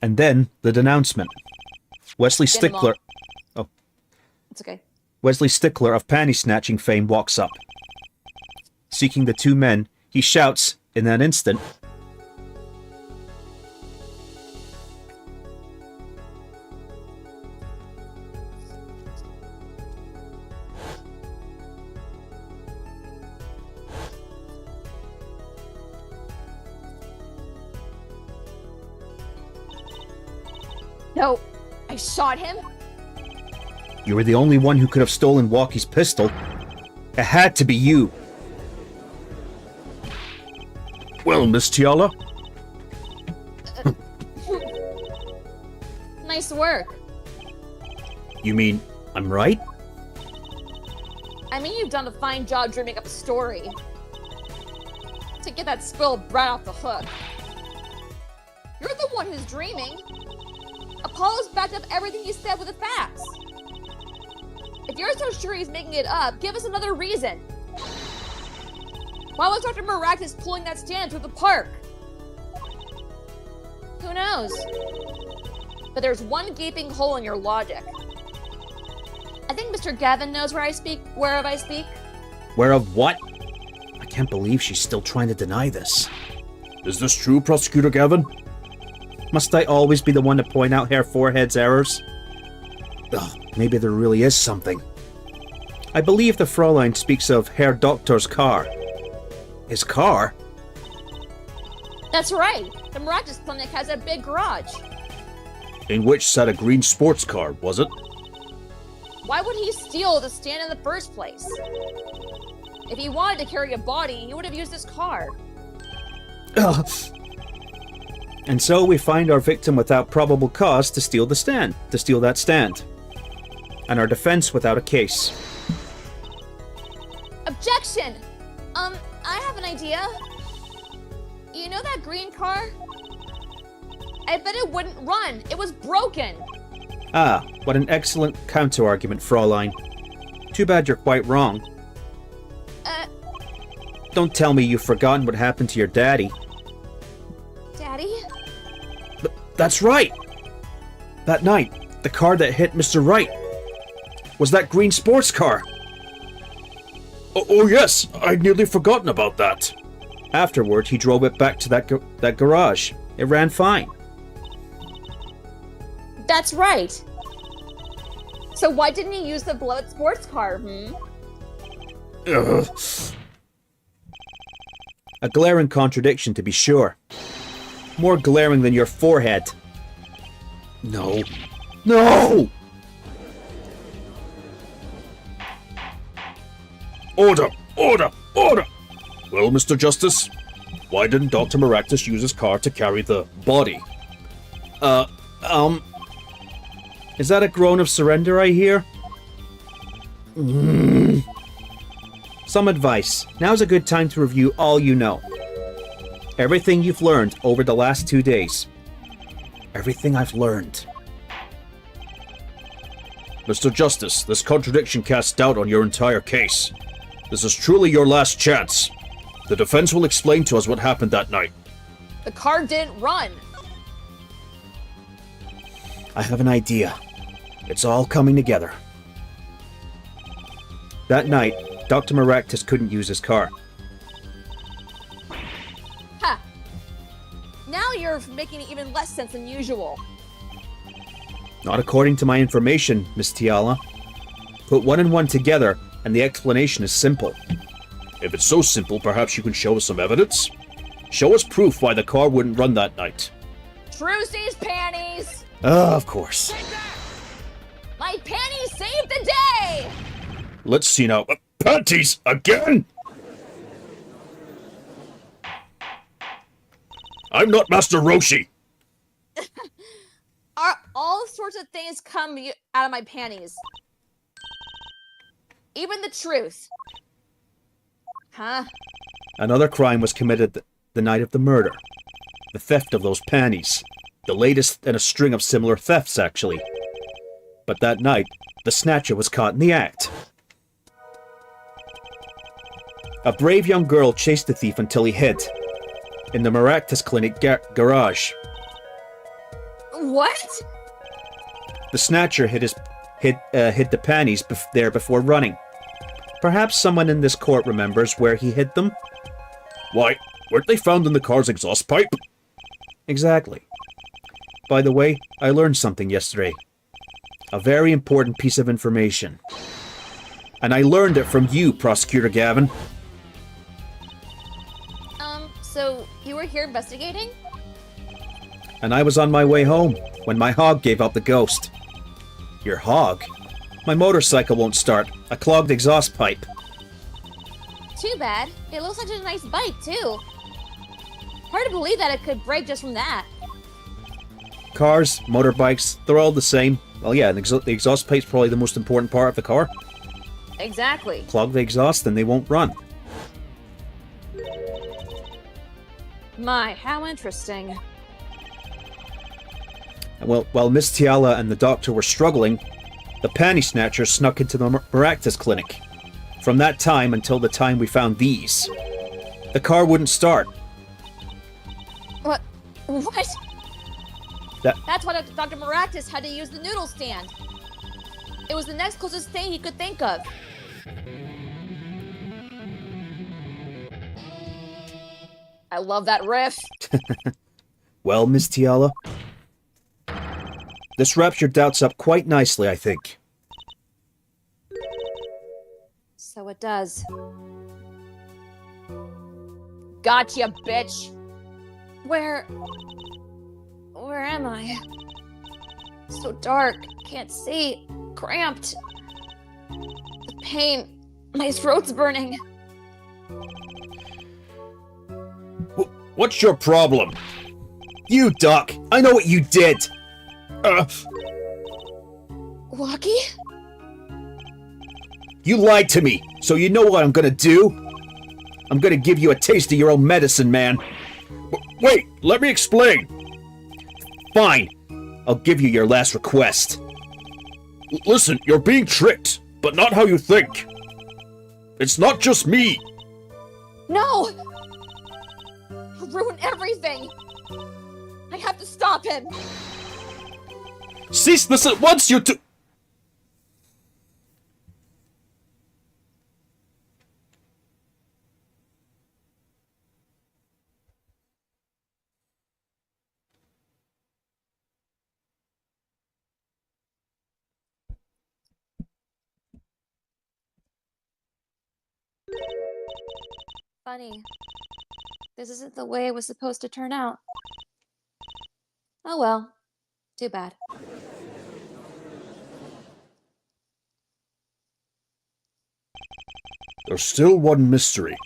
And then, the denouncement. Wesley Get him Stickler... Oh. It's okay. Wesley Stickler of panty-snatching fame walks up. Seeking the two men, he shouts, in that instant, No, I shot him? You were the only one who could have stolen Walkie's pistol. It had to be you. Well, Miss Tiala, Nice work. You mean I'm right? I mean, you've done a fine job dreaming up a story. To get that spoiled brat off the hook. You're the one who's dreaming. Apollo's backed up everything he said with the facts. If you're so sure he's making it up, give us another reason. Why was Dr. Maractus pulling that stand through the park? Who knows? But there's one gaping hole in your logic. I think Mr. Gavin knows whereof I speak. Whereof what? I can't believe she's still trying to deny this. is this true, Prosecutor Gavin? Must I always be the one to point out Herr Forehead's errors? Ugh, maybe there really is something. I believe the Fräulein speaks of Herr Doctor's car. His car? That's right. The Maractus Clinic has a big garage. In which sat a green sports car, was it? Why would he steal the stand in the first place? If he wanted to carry a body, he would have used his car. Ugh. And so we find our victim without probable cause to steal that stand. And our defense without a case. Objection! I have an idea. You know that green car? I bet it wouldn't run. It was broken. Ah, what an excellent counter-argument, Fräulein. Too bad you're quite wrong. Don't tell me you've forgotten what happened to your daddy. Daddy? That's right! That night, the car that hit Mr. Wright was that green sports car. Oh yes, I'd nearly forgotten about that. Afterward, he drove it back to that garage. It ran fine. That's right. So why didn't he use the beloved sports car, Ugh. A glaring contradiction, to be sure. More glaring than your forehead. No. No! Order! Order! Order! Well, Mr. Justice, why didn't Dr. Maractus use his car to carry the body? Is that a groan of surrender I hear? Some advice. Now's a good time to review all you know. Everything you've learned over the last 2 days. Everything I've learned. Mr. Justice, this contradiction casts doubt on your entire case. This is truly your last chance. The defense will explain to us what happened that night. The car didn't run. I have an idea. It's all coming together. That night, Dr. Maractus couldn't use his car. Ha! Now you're making even less sense than usual. Not according to my information, Miss Tiala. Put one and one together, and the explanation is simple. If it's so simple, perhaps you can show us some evidence? Show us proof why the car wouldn't run that night. Trucy's panties! Of course. My panties saved the day! Let's see now. Panties again? I'm not Master Roshi. All sorts of things come out of my panties. Even the truth. Huh? Another crime was committed the night of the murder. The theft of those panties. The latest in a string of similar thefts, actually. But that night, the snatcher was caught in the act. A brave young girl chased the thief until he hid. In the Maractus Clinic garage. What? The snatcher hid the panties there before running. Perhaps someone in this court remembers where he hid them? Why, weren't they found in the car's exhaust pipe? Exactly. By the way, I learned something yesterday. A very important piece of information. And I learned it from you, Prosecutor Gavin. So you were here investigating? And I was on my way home when my hog gave up the ghost. Your hog? My motorcycle won't start. A clogged exhaust pipe. Too bad. It looks like a nice bike, too. Hard to believe that it could break just from that. Cars, motorbikes, they're all the same. Well, yeah, the exhaust pipe's probably the most important part of the car. Exactly. Clog the exhaust and they won't run. My, how interesting. Well, while Miss Tiala and the doctor were struggling, the panty snatcher snuck into the Maractus clinic. From that time until the time we found these, the car wouldn't start. What? That's why Dr. Maractus had to use the noodle stand. It was the next closest thing he could think of. I love that riff. Well, Miss Tiala, this wraps your doubts up quite nicely, I think. So it does. Gotcha, bitch. Where am I? So dark, can't see, cramped. The pain, my throat's burning. What's your problem? You, Doc! I know what you did! Walkie? You lied to me, so you know what I'm gonna do? I'm gonna give you a taste of your own medicine, man. Wait, let me explain. Fine, I'll give you your last request. Listen, you're being tricked, but not how you think. It's not just me. No! He'll ruin everything! I have to stop him! Cease this at once, you two! Funny. This isn't the way it was supposed to turn out. Oh well. Too bad. There's still one mystery.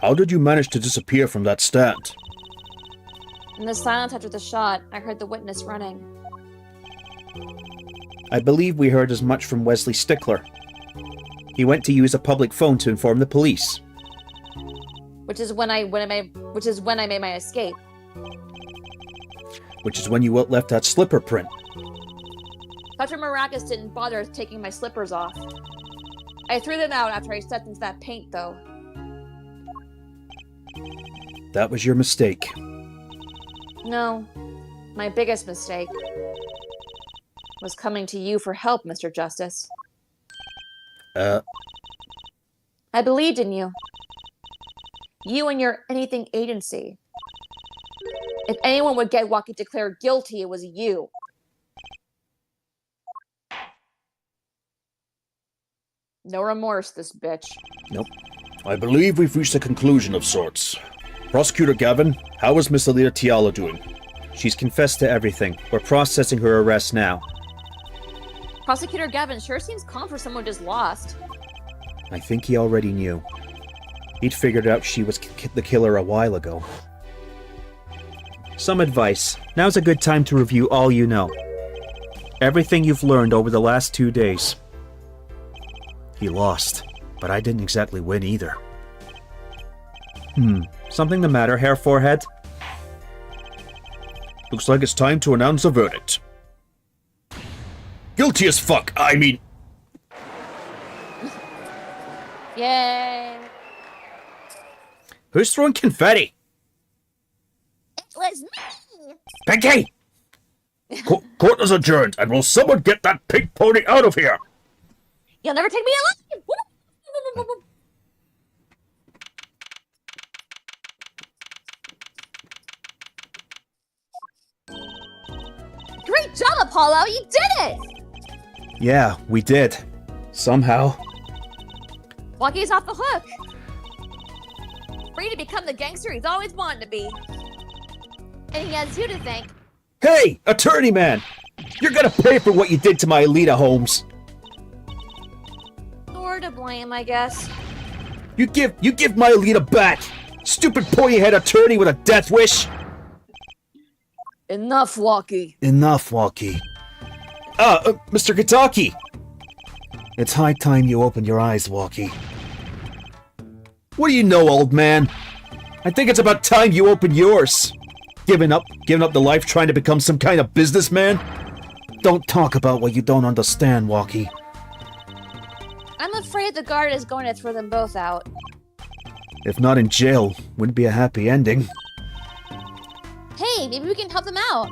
How did you manage to disappear from that stand? In the silence after the shot, I heard the witness running. I believe we heard as much from Wesley Stickler. He went to use a public phone to inform the police. Which is when I made my escape. Which is when you left that slipper print. Dr. Maracus didn't bother taking my slippers off. I threw them out after I stepped into that paint, though. That was your mistake. No. My biggest mistake was coming to you for help, Mr. Justice. I believed in you. You and your anything agency. If anyone would get Walkie declared guilty, it was you. No remorse, this bitch. Nope. I believe we've reached a conclusion of sorts. Prosecutor Gavin, how is Miss Alita Tiala doing? She's confessed to everything. We're processing her arrest now. Prosecutor Gavin sure seems calm for someone just lost. I think he already knew. He'd figured out she was the killer a while ago. Some advice. Now's a good time to review all you know. Everything you've learned over the last 2 days. He lost, but I didn't exactly win either. Something the matter, Hair Forehead? Looks like it's time to announce a verdict. Guilty as fuck, I mean... Yay! Who's throwing confetti? It was me! Pinky! Court is adjourned, and will someone get that pink pony out of here? You'll never take me alive! Great job, Apollo! You did it! Yeah, we did. Somehow. Walkie's off the hook. Free to become the gangster he's always wanted to be. And he has you to thank Hey, attorney man! You're gonna pay for what you did to my Alita Holmes. You're to blame, I guess. You give my Alita back! Stupid pointy-head attorney with a death wish! Enough, Walkie. Enough, Walkie. Mr. Kataki! It's high time you opened your eyes, Walkie. What do you know, old man? I think it's about time you opened yours. Giving up the life trying to become some kind of businessman? Don't talk about what you don't understand, Walkie. I'm afraid the guard is going to throw them both out. If not in jail, wouldn't be a happy ending. Hey, maybe we can help them out.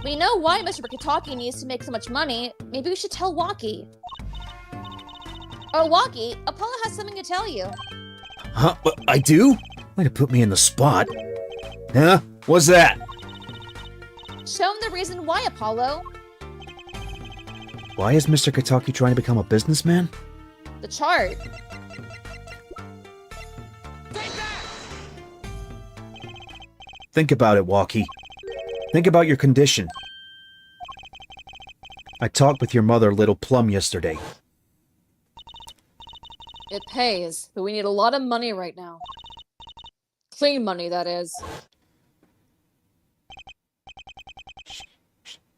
We know why Mr. Kataki needs to make so much money. Maybe we should tell Walkie. Oh, Walkie, Apollo has something to tell you. Huh? I do? Might have put me in the spot. Huh? What's that? Show him the reason why, Apollo. Why is Mr. Kataki trying to become a businessman? The chart. Take that! Think about it, Walkie. Think about your condition. I talked with your mother, Little Plum, yesterday. It pays, but we need a lot of money right now. Clean money, that is.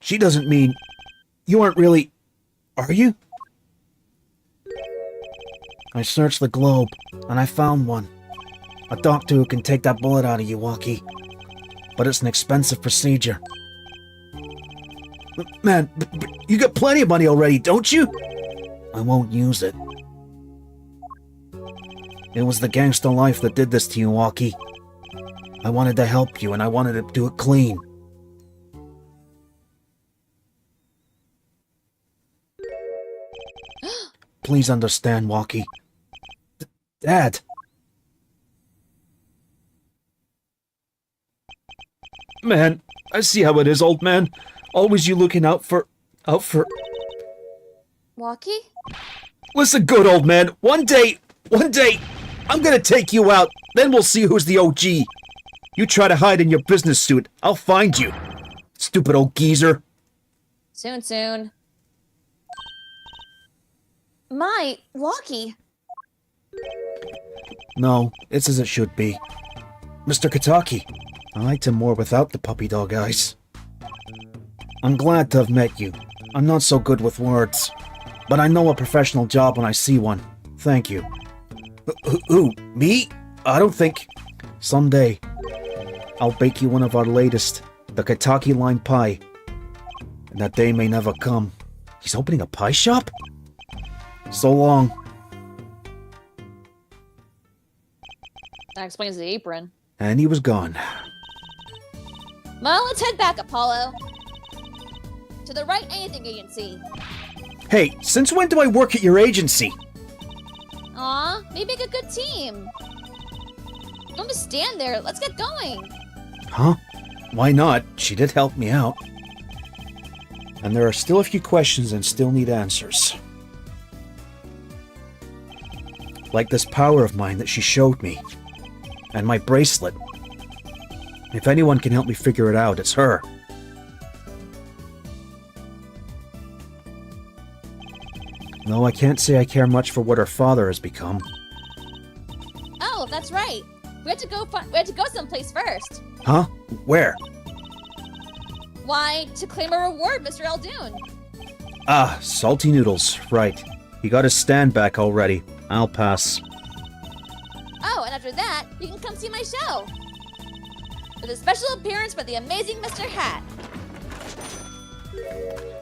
She doesn't mean... You aren't really... Are you? I searched the globe, and I found one. A doctor who can take that bullet out of you, Walkie. But it's an expensive procedure. Man, you got plenty of money already, don't you? I won't use it. It was the gangster life that did this to you, Walkie. I wanted to help you, and I wanted to do it clean. Please understand, Walkie. Dad! Man, I see how it is, old man. Always you looking out for... Walkie? Listen good, old man. One day, I'm gonna take you out. Then we'll see who's the OG. You try to hide in your business suit, I'll find you. Stupid old geezer. Soon, soon. My, Walkie. No, it's as it should be. Mr. Kataki, I liked him more without the puppy dog eyes. I'm glad to have met you. I'm not so good with words, but I know a professional job when I see one. Thank you. Who? Me? I don't think... Someday, I'll bake you one of our latest, the Kataki lime pie. And that day may never come. He's opening a pie shop? So long. That explains the apron. And he was gone. Well, let's head back, Apollo. To the Right Anything Agency. Hey, since when do I work at your agency? Aw, we make a good team. Don't just stand there. Let's get going. Huh? Why not? She did help me out. And there are still a few questions and still need answers. Like this power of mine that she showed me. And my bracelet. If anyone can help me figure it out, it's her. No, I can't say I care much for what her father has become. Oh, that's right. We had to go someplace first. Huh? Where? Why, to claim a reward, Mr. Eldoon. Ah, salty noodles. Right. He got his stand back already. I'll pass. Oh, and after that, you can come see my show. With a special appearance by the amazing Mr. Hat.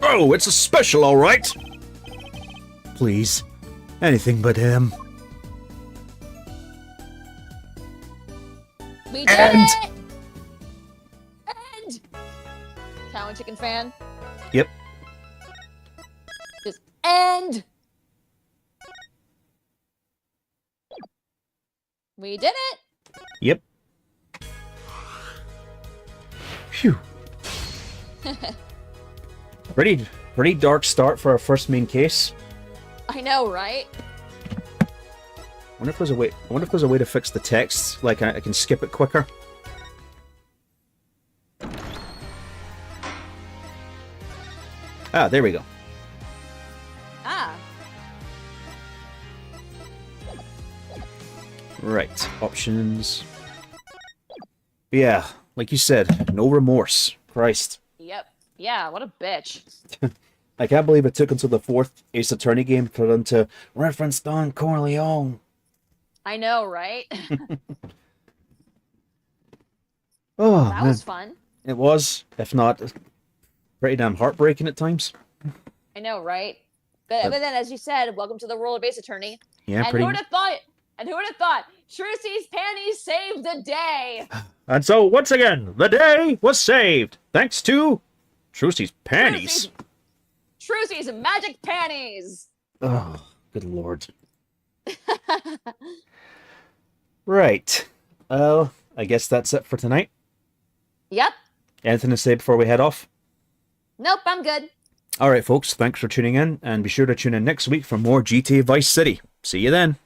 Oh, it's a special, all right. Please. Anything but him. We did And- it! And Cow and Chicken fan. Yep. Just end. We did it. Yep. Phew. Pretty dark start for our first main case. I know, right? I wonder if there's a way to fix the text, like I can skip it quicker. Ah, there we go. Ah. Right. Options. Yeah, like you said, no remorse. Christ. Yep. Yeah, what a bitch. I can't believe it took until the 4th Ace Attorney game for them to reference Don Corleone. I know, right? Oh, That man. was fun. It was, if not, pretty damn heartbreaking at times. I know, right? But then, as you said, welcome to the world of Ace Attorney. Yeah, And pretty. who would have thought? And who would have thought? Trucy's panties saved the day. And so, once again, the day was saved thanks to Trucy's panties. Trucy's magic panties. Oh, good lord. Right. Well, I guess that's it for tonight. Yep. Anything to say before we head off? Nope, I'm good. All right, folks, thanks for tuning in, and be sure to tune in next week for more GTA Vice City. See you then.